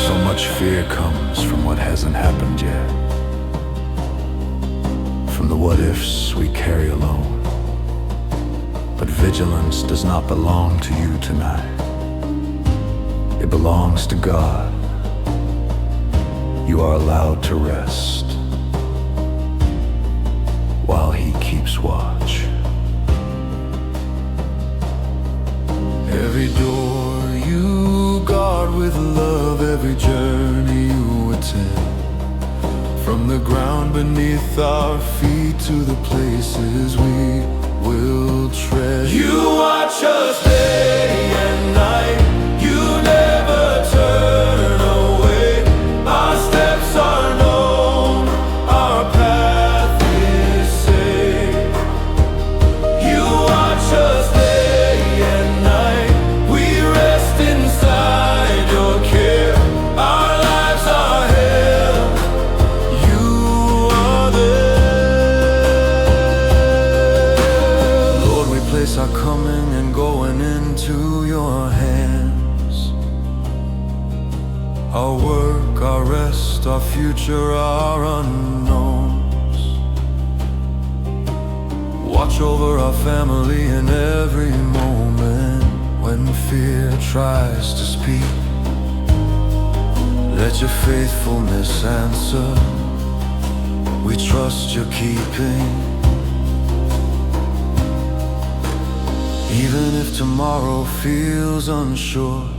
So much fear comes from what hasn't happened yet, from the what ifs we carry alone. But vigilance does not belong to you tonight. It belongs to God. You are allowed to rest while He keeps watch. Every door you guard with love, every journey you attend, from the ground beneath our feet to the places we will tread. You watch us day and night. You never turn away. Our steps are known. Our path is safe. You watch us day and night. We rest inside your care. Our lives are held. You are there. Lord, we place our coming and going into past, our future, our unknowns. Watch over our family in every moment. When fear tries to speak, let your faithfulness answer. We trust your keeping. Even if tomorrow feels unsure,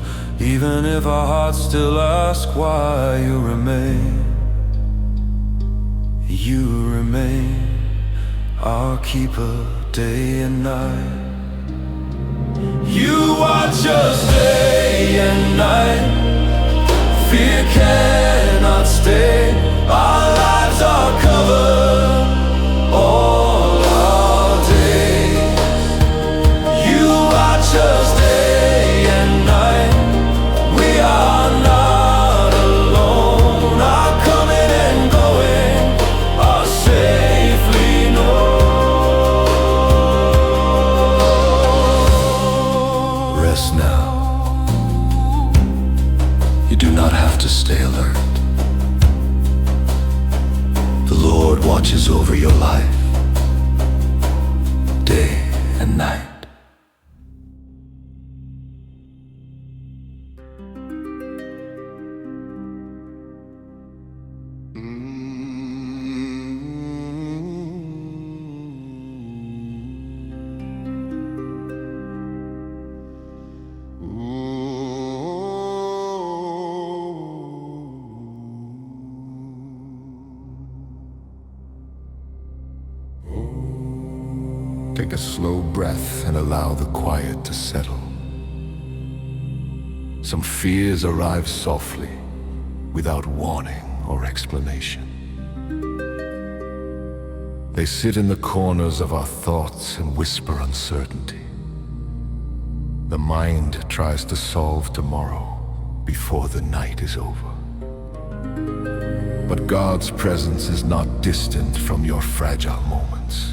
even if our hearts still ask why, you remain. You remain our keeper day and night. You watch us day and night. Fear cannot stay. Our lives are covered all our days. You watch us day and night. We are not alone. Our coming and going are safely known. Rest now. You do not have to stay alert. The Lord watches over your life, day and night. Take a slow breath and allow the quiet to settle. Some fears arrive softly, without warning or explanation. They sit in the corners of our thoughts and whisper uncertainty. The mind tries to solve tomorrow before the night is over. But God's presence is not distant from your fragile moments.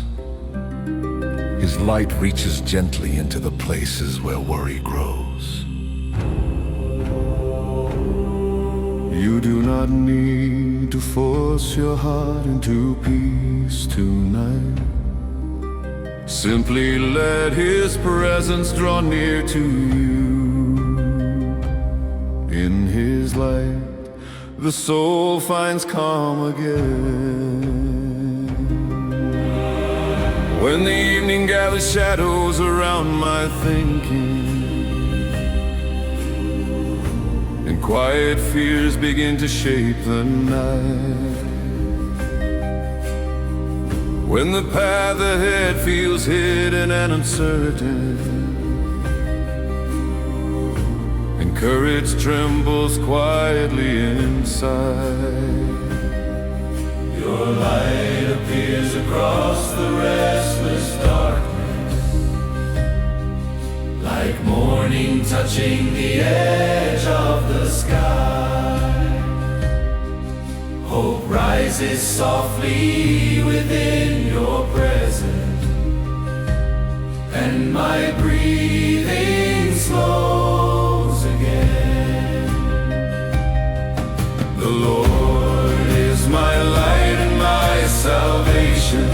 His light reaches gently into the places where worry grows. You do not need to force your heart into peace tonight. Simply let His presence draw near to you. In His light, the soul finds calm again. When the evening gathers shadows around my thinking, and quiet fears begin to shape the night, when the path ahead feels hidden and uncertain, and courage trembles quietly inside, your light appears across the restless darkness, like morning touching the edge of the sky. Hope rises softly within your presence, and my breathing slows again. The Lord is my light and my salvation.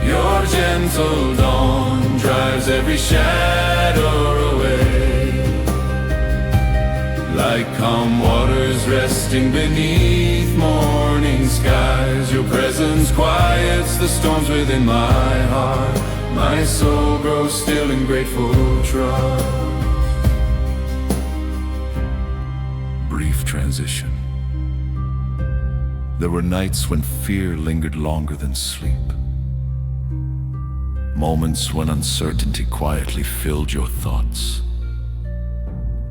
Your gentle dawn drives every shadow away. Like calm waters resting beneath morning skies, your presence quiets the storms within my heart. My soul grows still in grateful trust. Brief transition. There were nights when fear lingered longer than sleep. Moments when uncertainty quietly filled your thoughts.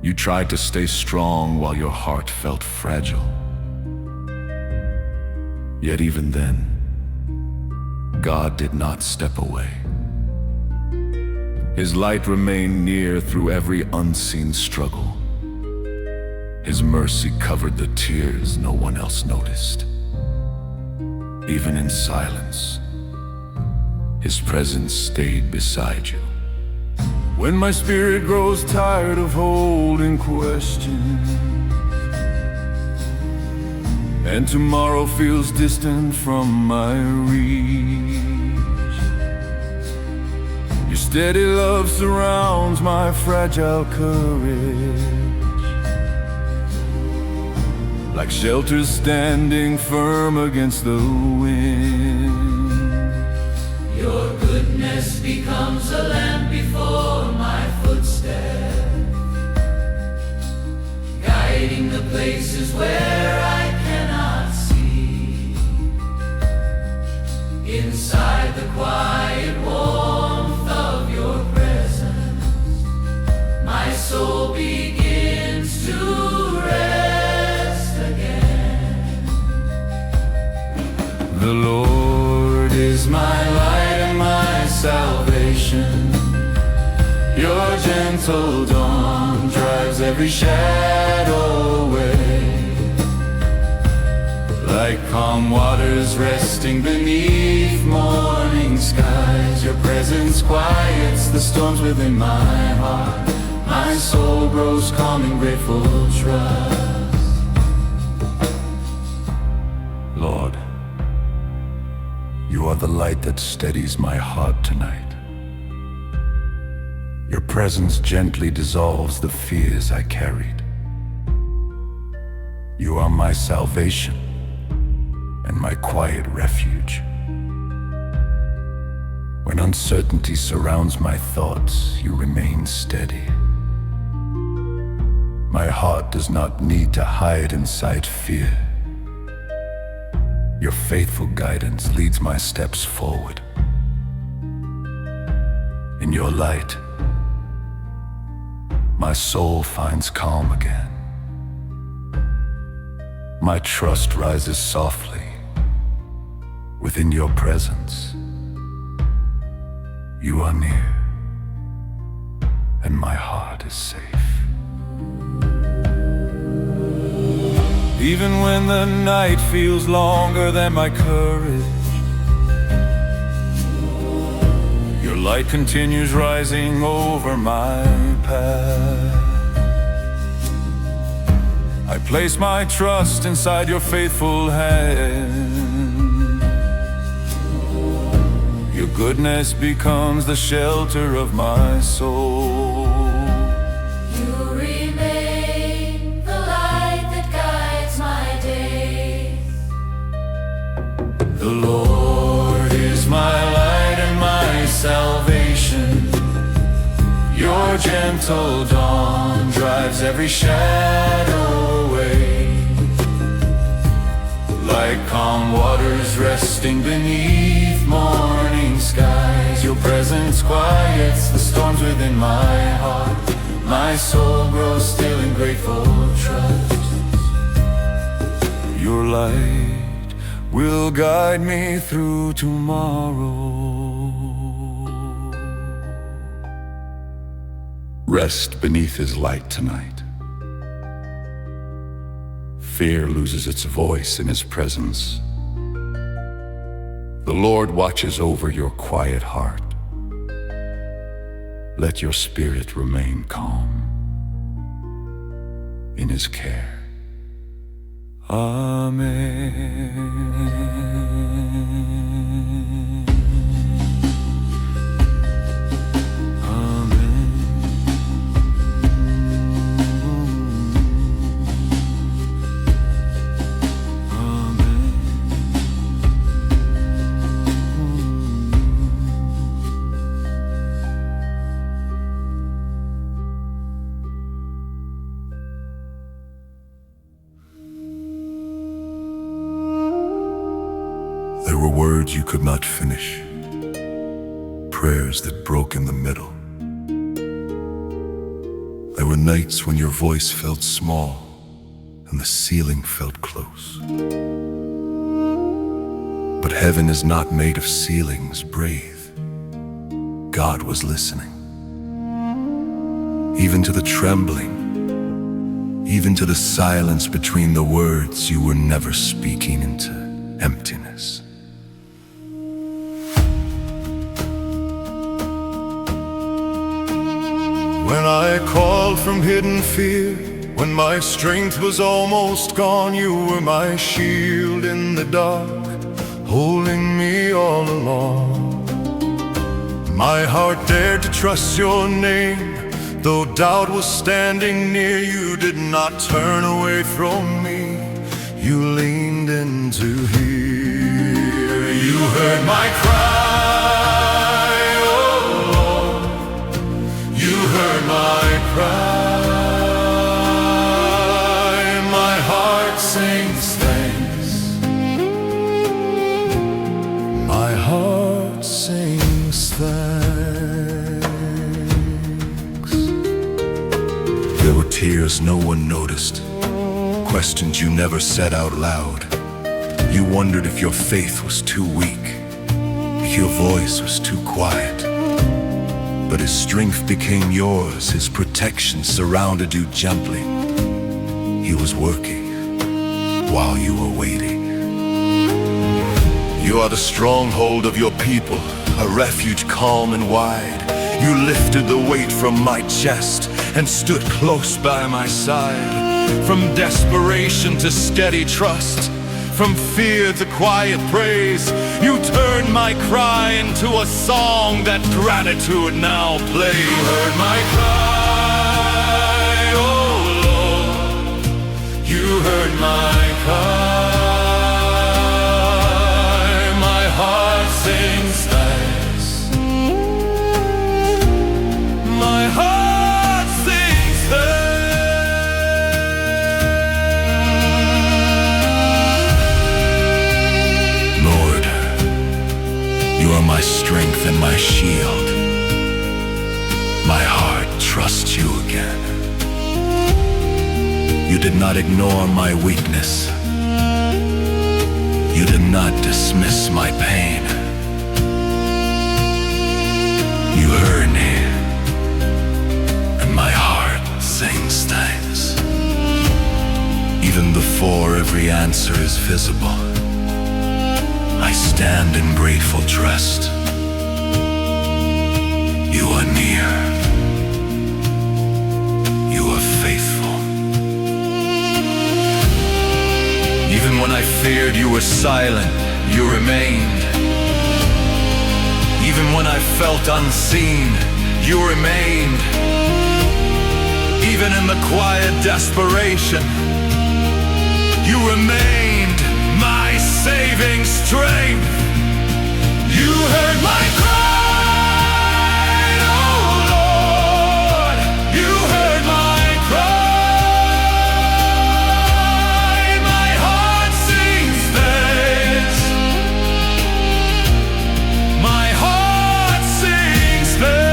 You tried to stay strong while your heart felt fragile. Yet even then, God did not step away. His light remained near through every unseen struggle. His mercy covered the tears no one else noticed. Even in silence, His presence stayed beside you. When my spirit grows tired of holding questions, and tomorrow feels distant from my reach. Your steady love surrounds my fragile courage, like shelter standing firm against the wind. Your goodness becomes a lamp before my footsteps, guiding the places where I cannot see. Inside the quiet warmth of your presence, my soul begins to rest again. The Lord is my light and my salvation. Your gentle dawn drives every shadow away. Like calm waters resting beneath morning skies, your presence quiets the storms within my heart. My soul grows calm in grateful trust. Lord, you are the light that steadies my heart tonight. Your presence gently dissolves the fears I carried. You are my salvation and my quiet refuge. When uncertainty surrounds my thoughts, you remain steady. My heart does not need to hide inside fear. Your faithful guidance leads my steps forward. In your light, my soul finds calm again. My trust rises softly within your presence. You are near, and my heart is safe. Even when the night feels longer than my courage, your light continues rising over my path. I place my trust inside your faithful hand. Your goodness becomes the shelter of my soul. You remain the light that guides my days. The Lord is my light and my salvation. Your gentle dawn drives every shadow away. Like calm waters resting beneath morning skies, your presence quiets the storms within my heart. My soul grows still in grateful trust. Your light will guide me through tomorrow. Rest beneath his light tonight. Fear loses its voice in his presence. The Lord watches over your quiet heart. Let your spirit remain calm in his care. Amen. There were words you could not finish, prayers that broke in the middle. There were nights when your voice felt small and the ceiling felt close. But heaven is not made of ceilings, brave. God was listening. Even to the trembling, even to the silence between the words, you were never speaking into emptiness. When I called from hidden fear, When my strength was almost gone, you were my shield in the dark, holding me all along. My heart dared to trust your name, though doubt was standing near. You did not turn away from me, you leaned in to hear. You heard my cry, oh Lord, you heard my cry. My heart sings thanks, my heart sings thanks. There were tears no one noticed, questions you never said out loud. You wondered if your faith was too weak, if your voice was too quiet. But His strength became yours, His protection surrounded you gently. He was working while you were waiting. You are the stronghold of your people, a refuge calm and wide. You lifted the weight from my chest and stood close by my side. From desperation to steady trust, from fear to quiet praise, you turned my cry into a song that gratitude now plays. You heard my cry, oh Lord, you heard my cry. My heart sings thanks, my heart sings thanks. Lord, you are my strength and my shield. My heart trusts you again. You did not ignore my weakness. You did not dismiss my pain. You heard me, and my heart sings thanks. Even before every answer is visible, I stand in grateful trust. You are near. You are faithful. Even when I feared you were silent, you remained. Even when I felt unseen, you remained. Even in the quiet desperation, you remained my saving strength. You heard my cry, oh Lord, you heard my cry. My heart sings thanks, my heart sings thanks.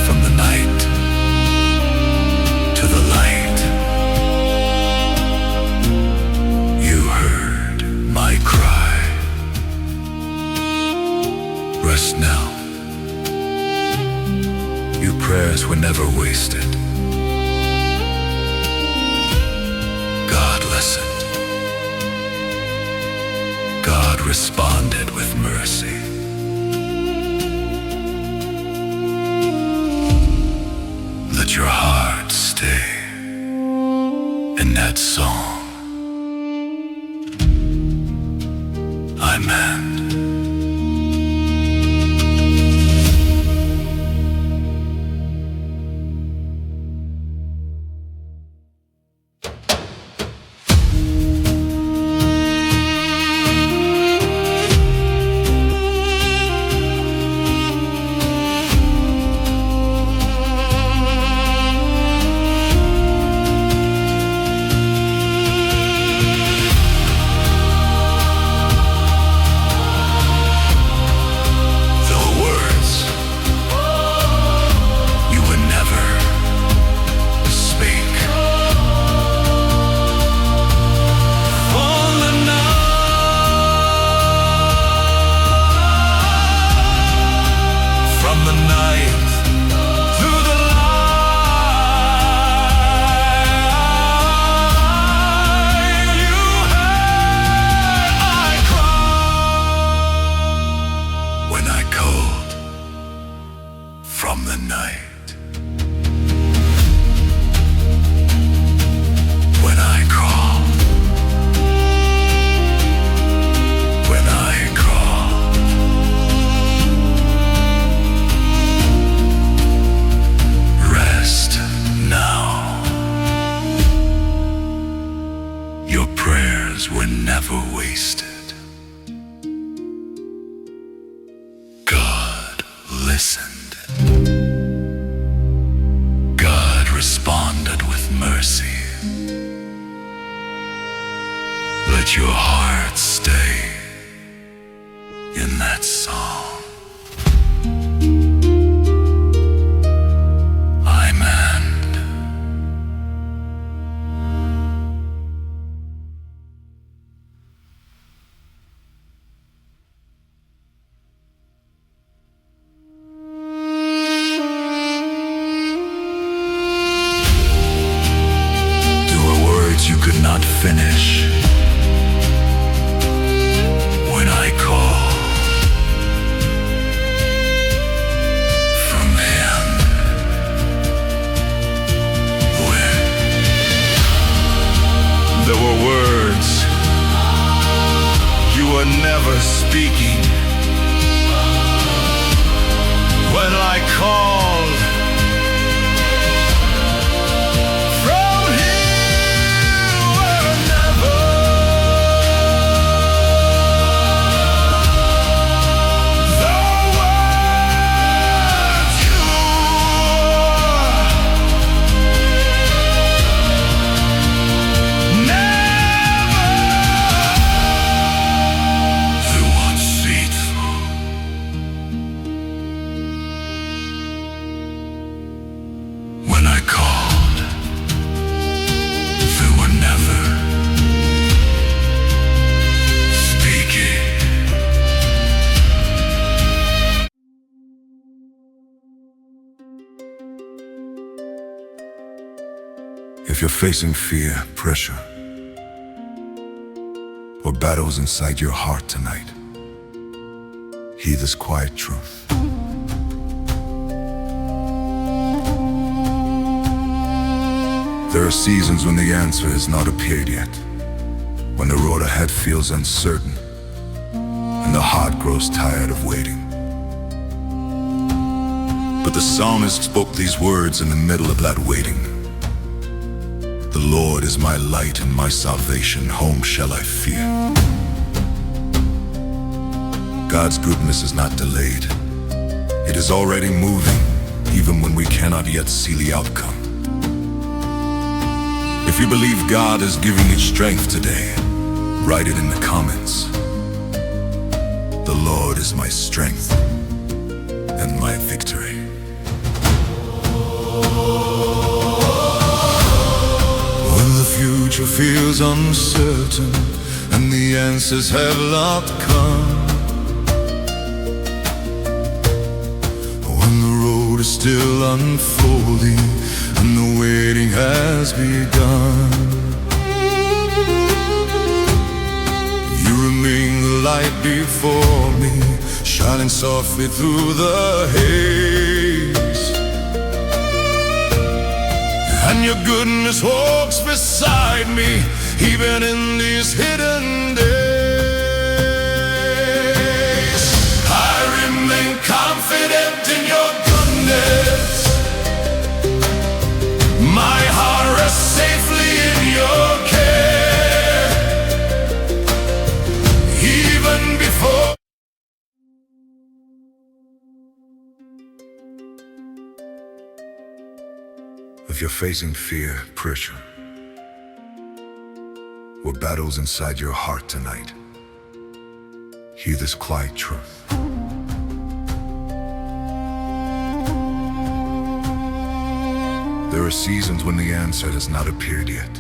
From the night to the light, you heard my cry. Rest now. Your prayers were never wasted. God listened. God responded with mercy. Let your heart stay in that song. I meant. from the night. When I call, when I call, rest now. Your prayers were never wasted. God listened. God responded with mercy. Let your heart stay in that song. Amen. There were words you could not finish. When I call from him, when there were words you were never speaking. When I called from him, were never. When I called, they were never speaking. If you're facing fear, pressure, or battles inside your heart tonight, hear this quiet truth. There are seasons when the answer has not appeared yet, when the road ahead feels uncertain, and the heart grows tired of waiting. But the psalmist spoke these words in the middle of that waiting. The Lord is my light and my salvation, whom shall I fear? God's goodness is not delayed. It is already moving, even when we cannot yet see the outcome. If you believe God is giving you strength today, write it in the comments. The Lord is my strength and my victory. When the future feels uncertain and the answers have not come, when the road is still unfolding and the waiting has begun, you remain the light before me, shining softly through the haze. And your goodness walks beside me, even in these hidden days. I remain confident in your goodness. My heart rests safely in your care, even before. If you're facing fear, pressure, or battles inside your heart tonight, hear this quiet truth. There are seasons when the answer has not appeared yet,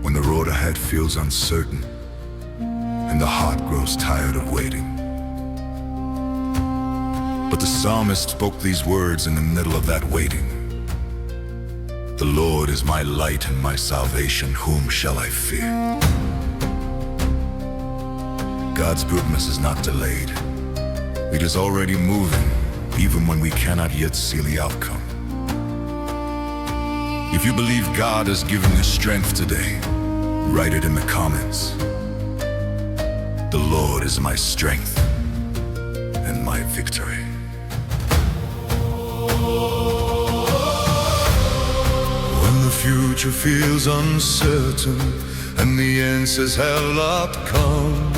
when the road ahead feels uncertain and the heart grows tired of waiting. But the psalmist spoke these words in the middle of that waiting. The Lord is my light and my salvation, whom shall I fear? God's goodness is not delayed. It is already moving, even when we cannot yet see the outcome. If you believe God has given you strength today, write it in the comments. The Lord is my strength and my victory. When the future feels uncertain and the answers have not come,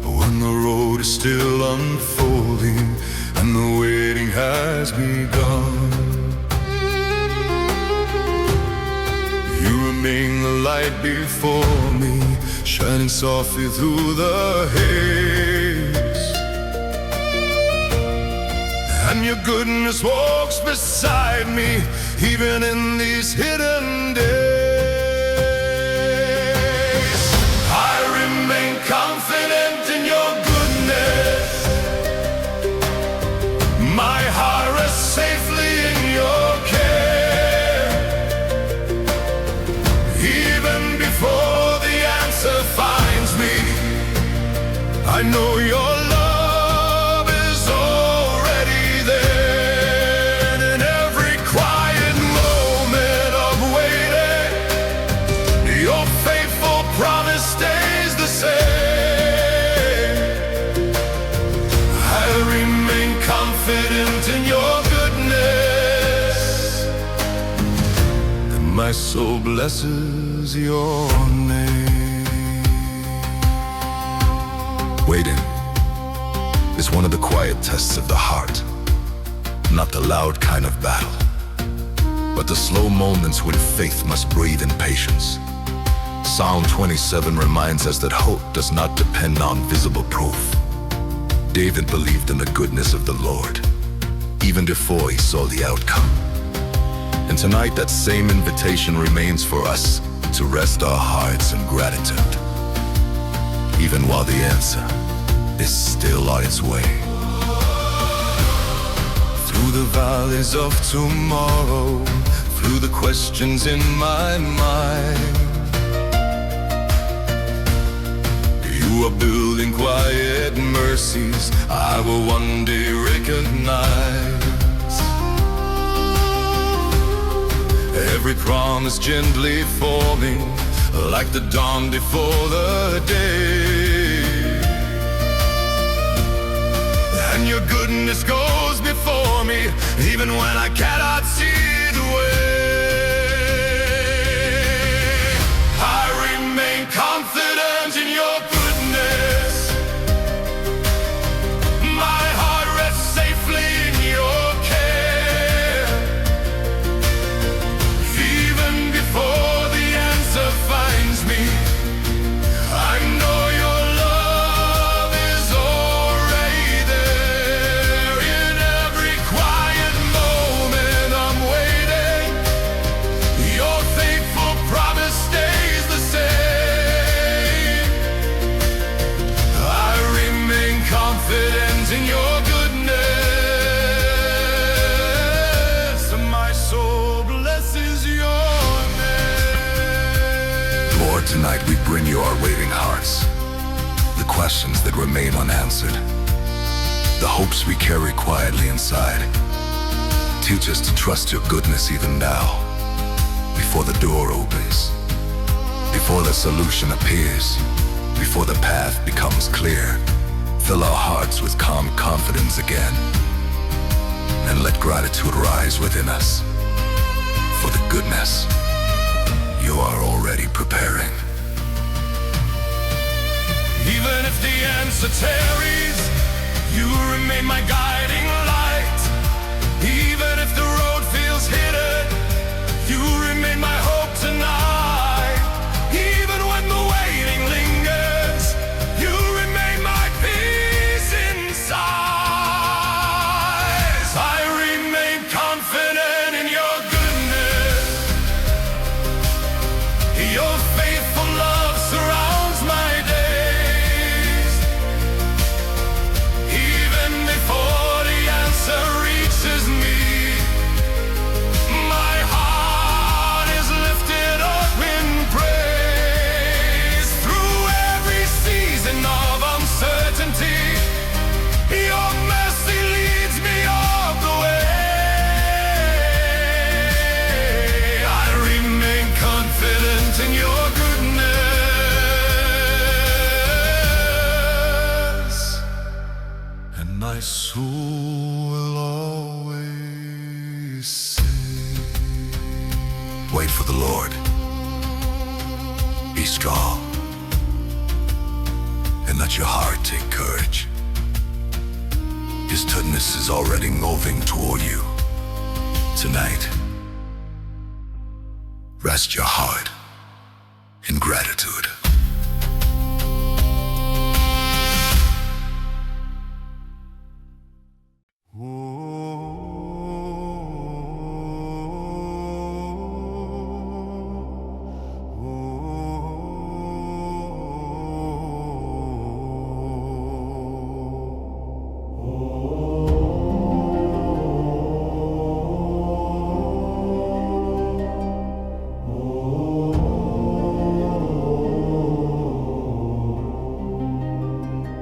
when the road is still unfolding and the waiting has begun, you remain the light before me, shining softly through the haze. And your goodness walks beside me, even in these hidden days. I remain confident in your goodness. My heart rests safely in your care. Even before the answer finds me, I know your love is already there. And in every quiet moment of waiting, your faithful promise stays the same. I remain confident in your goodness, and my soul blesses your name. Waiting is one of the quiet tests of the heart, not the loud kind of battle, but the slow moments when faith must breathe in patience. Psalm 27 reminds us that hope does not depend on visible proof. David believed in the goodness of the Lord, even before he saw the outcome. And tonight that same invitation remains for us to rest our hearts in gratitude, even while the answer is still on its way. Through the valleys of tomorrow, through the questions in my mind, you are building quiet mercies I will one day recognize. Every promise gently forming, like the dawn before the day. And your goodness goes before me, even when I cannot see the way. I remain confident in your goodness. My heart rests safely in your care. Even before the answer finds me, I know your love is already there. In every quiet moment I'm waiting, your faithful promise stays the same. I remain confident in your goodness, and my soul blesses your name. Lord, tonight we bring you our waiting hearts, the questions that remain unanswered, the hopes we carry quietly inside. Teach us to trust your goodness even now, before the door opens, before the solution appears, before the path becomes clear. Fill our hearts with calm confidence again, and let gratitude rise within us for the goodness you are already preparing. Even if the answer tarries, you remain my guiding light. Even if the road feels hidden, you remain my hope tonight. Even when the waiting lingers, you remain my peace inside. I remain confident in your goodness. Your faithful love surrounds my days. Even before the my soul will always say. Wait for the Lord. Be strong. And let your heart take courage. His goodness is already moving toward you. Tonight, rest your heart in gratitude.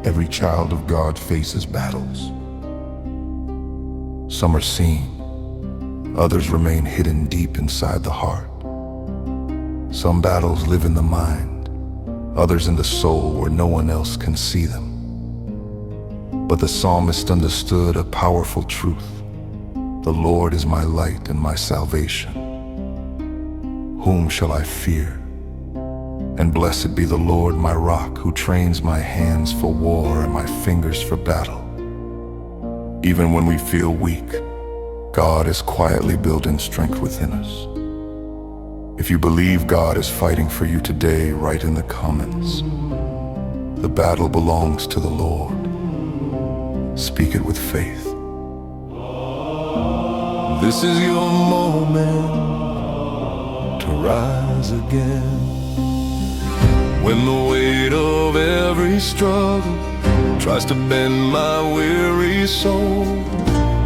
Every child of God faces battles. Some are seen, others remain hidden deep inside the heart. Some battles live in the mind, others in the soul where no one else can see them. But the psalmist understood a powerful truth. The Lord is my light and my salvation. Whom shall I fear? And blessed be the Lord my rock, who trains my hands for war and my fingers for battle. Even when we feel weak, God is quietly building strength within us. If you believe God is fighting for you today, write in the comments. The battle belongs to the Lord. Speak it with faith. This is your moment to rise again. When the weight of every struggle tries to bend my weary soul,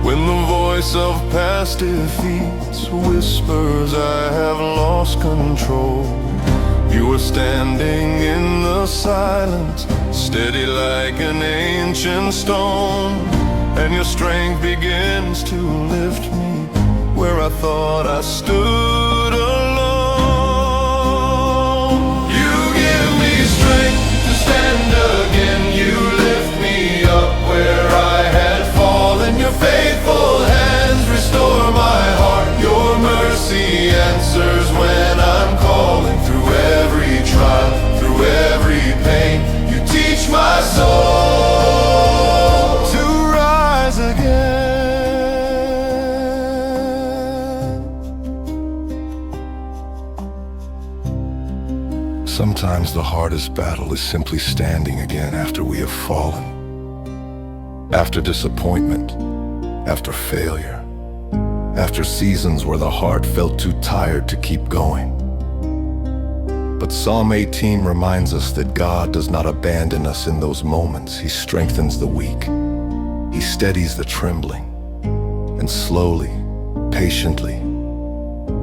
when the voice of past defeats whispers I have lost control, you are standing in the silence, steady like an ancient stone, and your strength begins to lift me where I thought I stood alone. Stand again, you lift me up where I had fallen. Your faithful hands restore my heart. Your mercy answers when I'm calling. Through every trial, through every pain, you teach my soul to rise again. Sometimes the hardest battle is simply standing again after we have fallen. After disappointment, after failure, after seasons where the heart felt too tired to keep going. But Psalm 18 reminds us that God does not abandon us in those moments. He strengthens the weak. He steadies the trembling. And slowly, patiently,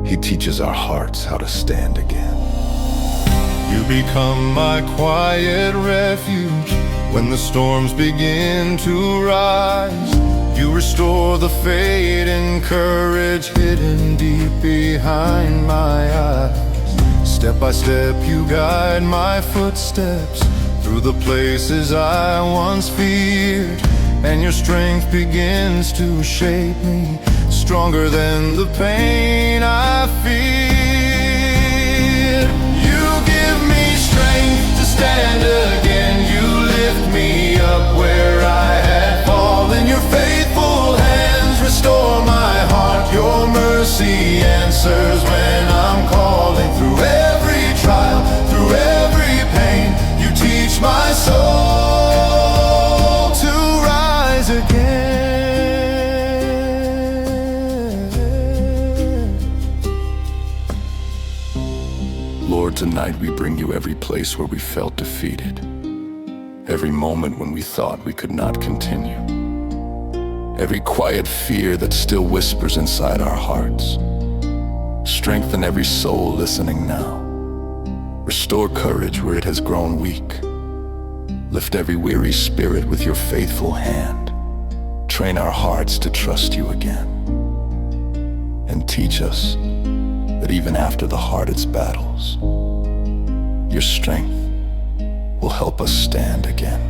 He teaches our hearts how to stand again. You become my quiet refuge when the storms begin to rise. You restore the fading courage hidden deep behind my eyes. Step by step you guide my footsteps through the places I once feared, and your strength begins to shape me, stronger than the pain I fear. To stand again, you lift me up where I had fallen. Your faithful hands restore my heart. Your mercy answers when I'm calling. Through every trial, through every pain, you teach my soul to rise again. Lord, tonight we bring you every place where we felt defeated, every moment when we thought we could not continue, every quiet fear that still whispers inside our hearts. Strengthen every soul listening now. Restore courage where it has grown weak. Lift every weary spirit with your faithful hand. Train our hearts to trust you again. And teach us that even after the hardest battles, your strength will help us stand again.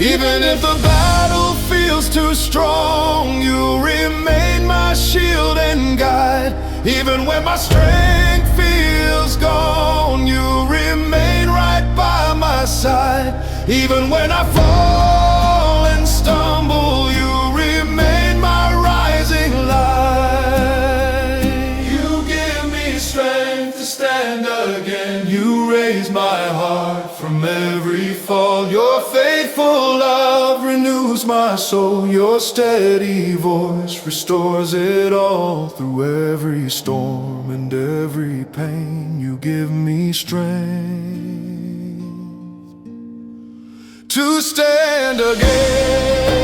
Even if the battle feels too strong, you remain my shield and guide. Even when my strength feels gone, you remain right by my side. Even when I fall and stumble, you remain my rising light. You give me strength to stand again. You raise my heart from every fall. Your faithful love renews my soul. Your steady voice restores it all. Through every storm and every pain, you give me strength to stand again.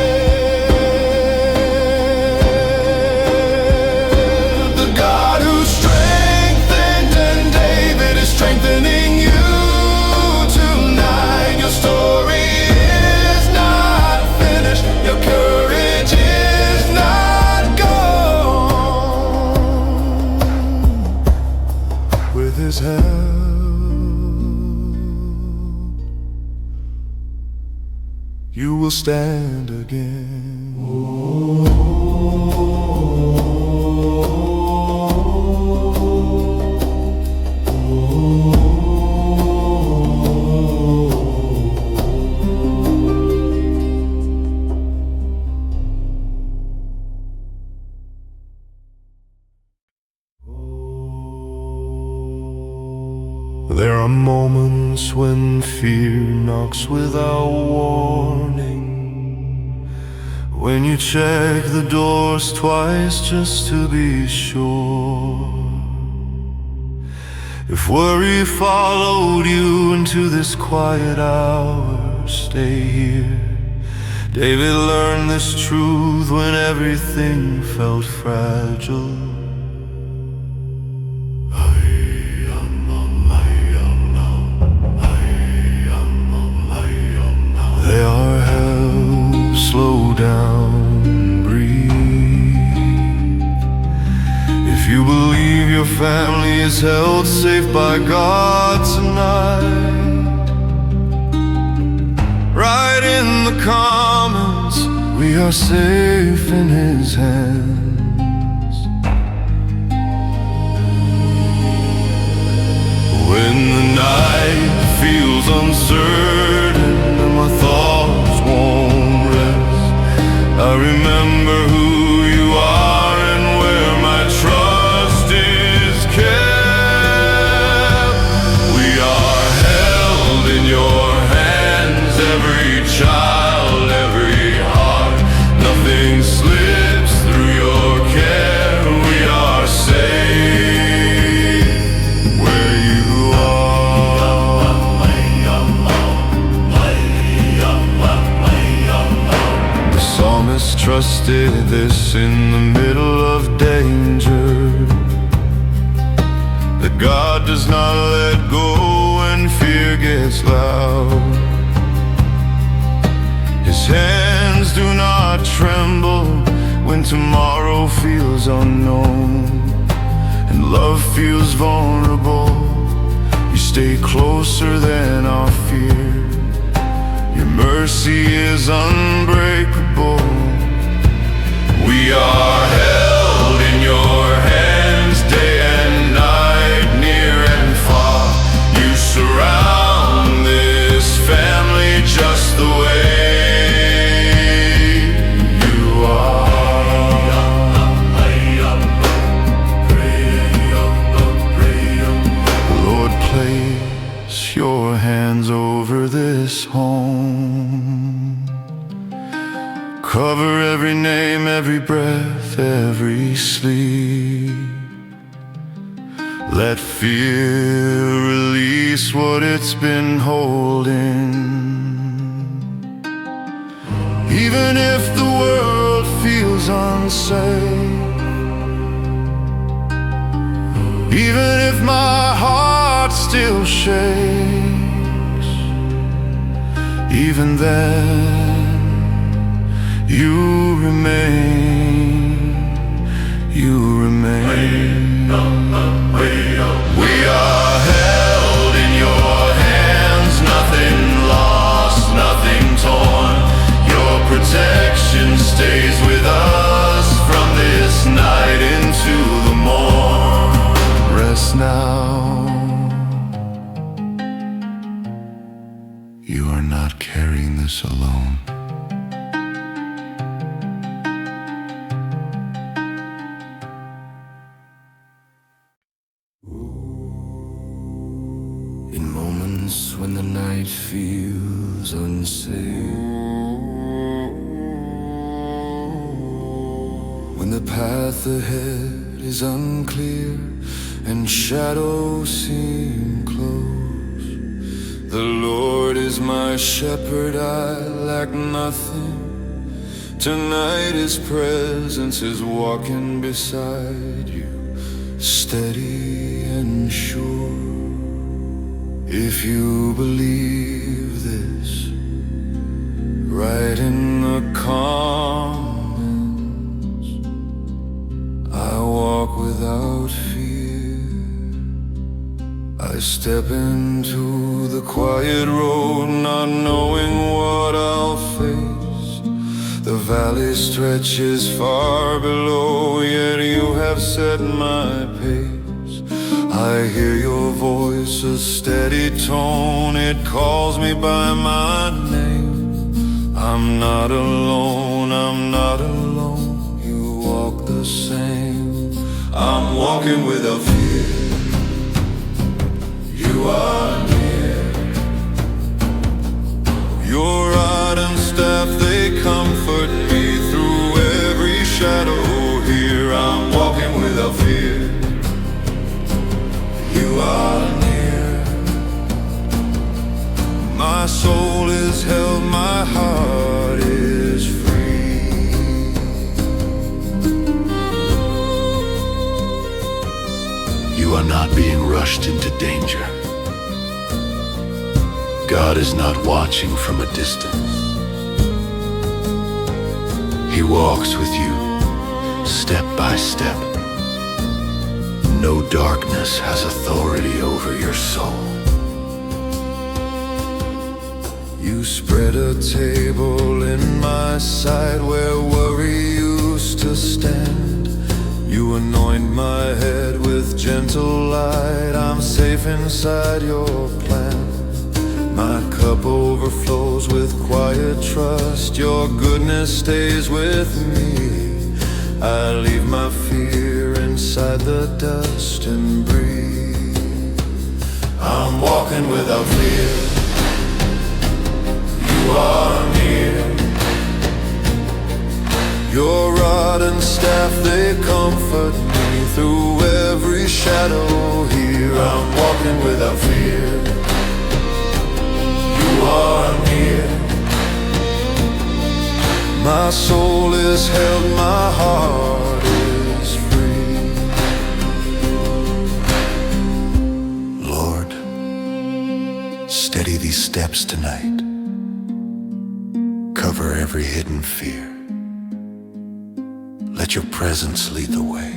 The God who strengthened and David is strengthening you tonight. Your story is not finished. Your courage is not gone. With his help, you will stand again. There are moments when fear knocks without warning, when you check the doors twice just to be sure. If worry followed you into this quiet hour, stay here. David learned this truth when everything felt fragile. They are held, slow down, breathe. If you believe your family is held safe by God tonight, write in the comments, we are safe in His hands. When the night feels uncertain and my thoughts won't rest, I remember who you are and where my trust is kept. We are held in your hands, every child, every heart. Nothing slips through your care. We are safe where you are. The psalmist trusted this in the middle of danger, that God does not let go when fear gets loud. His hands do not tremble when tomorrow feels unknown and love feels vulnerable. You stay closer than our fear. Your mercy is unbreakable. We are held in your hands day and night, near and far. You surround this family just the way you are. Lord, place your hands over this home. Cover every name, every breath, every sleep. Let fear release what it's been holding. Even if the world feels unsafe, even if my heart still shakes, even then you remain, you remain. We are held in your hands, nothing lost, nothing torn. darkness alone. In moments when the night feels unsafe, when the path ahead is unclear and shadows seem close, the Lord is my shepherd, I lack nothing. Tonight His presence is walking beside you, steady and sure. If you believe this, write in the comments, I walk without fear. I step into the quiet road, not knowing what I'll face. The valley stretches far below, yet you have set my pace. I hear your voice, a steady tone, it calls me by my name. I'm not alone, I'm not alone, you walk the same. I'm walking without fear, you are near. Your rod and staff, they comfort me through every shadow here. I'm walking without fear, you are near. My soul is held, my heart is free. You are not being rushed into danger. God is not watching from a distance. He walks with you, step by step. No darkness has authority over your soul. You spread a table in my sight where worry used to stand. You anoint my head with gentle light. I'm safe inside your plan. My cup overflows with quiet trust. Your goodness stays with me. I leave my fear inside the dust and breathe. I'm walking without fear, you are near. Your rod and staff, they comfort me through every shadow here. I'm walking without fear, you are near. My soul is held, my heart is free. Lord, steady these steps tonight. Cover every hidden fear. Let your presence lead the way.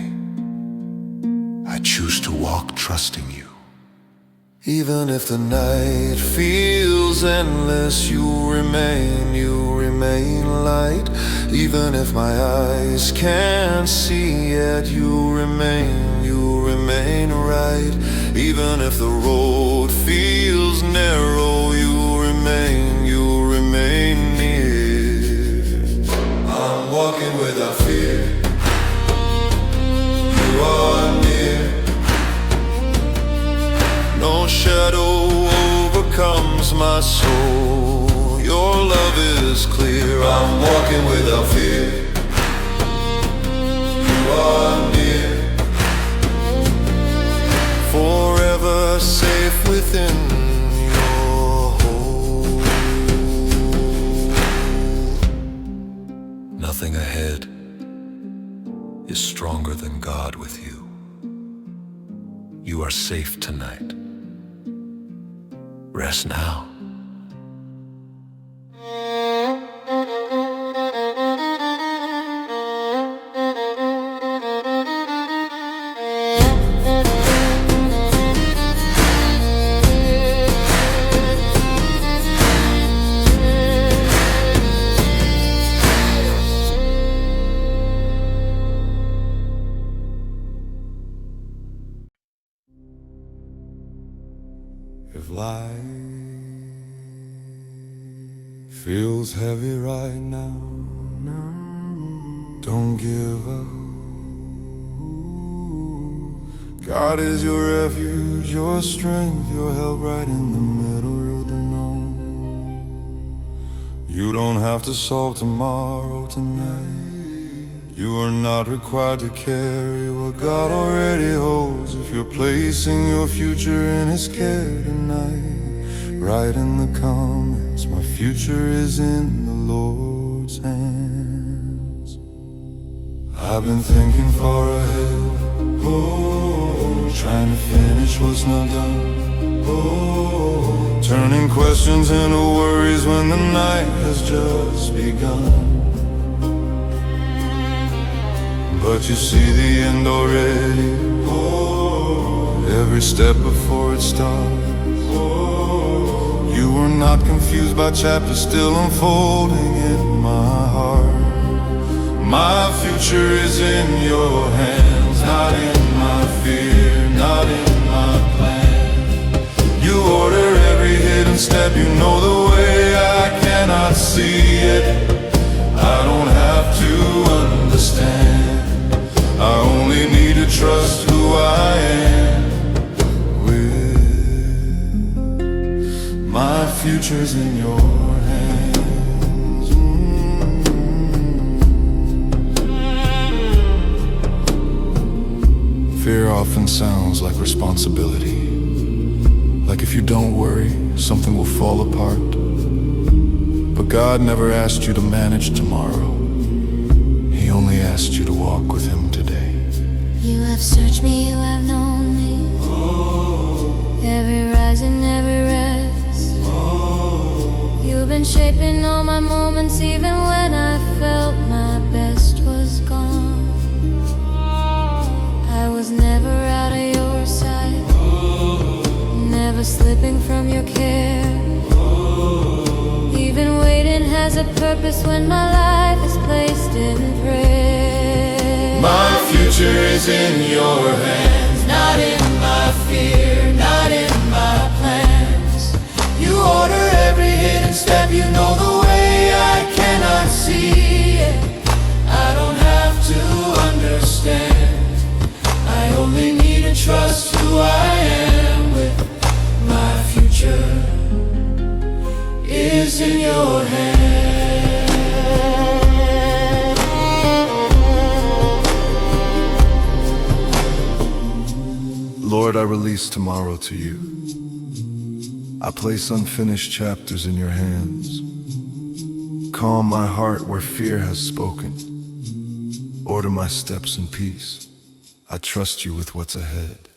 I choose to walk trusting you. Even if the night feels endless, you remain light. Even if my eyes can't see yet, you remain right. Even if the road feels narrow, you remain near. I'm walking without fear, you are near. No shadow overcomes my soul. Your love is clear. I'm walking without fear, you are near. Forever safe within your hold. Nothing ahead is stronger than God with you. You are safe tonight. Rest now. If life feels heavy right now, don't give up. God is your refuge, your strength, your help right in the middle of the night. You don't have to solve tomorrow tonight. You are not required to carry what God already holds. If you're placing your future in His care tonight, write in the comments, my future is in the Lord's hands. I've been thinking far ahead, trying to finish what's not done, turning questions into worries when the night has just begun. But you see the end already, every step before it starts. You were not confused by chapters still unfolding in my heart. My future is in your hands, not in my fear, not in my plan. You order every hidden step, you know the way I cannot see it. I don't have to understand, I only need to trust who I am with. My future's in your hands. Fear often sounds like responsibility, like if you don't worry, something will fall apart. But God never asked you to manage tomorrow, He only asked you to walk with Him today. You have searched me, you have known me, every rise and every rest. You've been shaping all my moments, even when I felt my best was gone. I was never out of your sight, never slipping from your care. Even waiting has a purpose when my life is placed in prayer. My future is in your hands, not in my fear, not in my plans. You order every hidden step, you know the way I cannot see it. I don't have to understand, I only need to trust who I am with. My future is in your hands. Lord, I release tomorrow to you. I place unfinished chapters in your hands. Calm my heart where fear has spoken. Order my steps in peace. I trust you with what's ahead.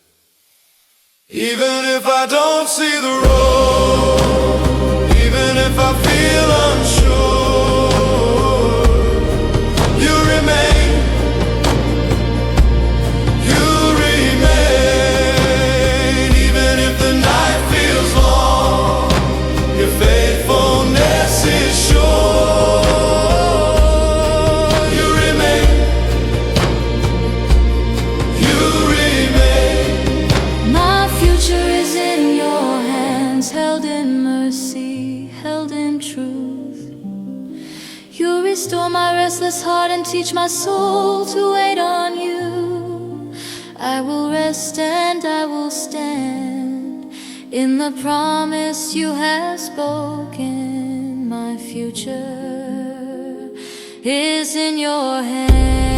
Even if I don't see the road, even if I feel unsure, you remain, you remain. Even if the night feels long, your faithfulness is sure. You remain, you remain. My future is in your hands, held in mercy, held in truth. You restore my restless heart and teach my soul to wait on you. I will rest and I will stand in the promise you have spoken. My future is in your hands.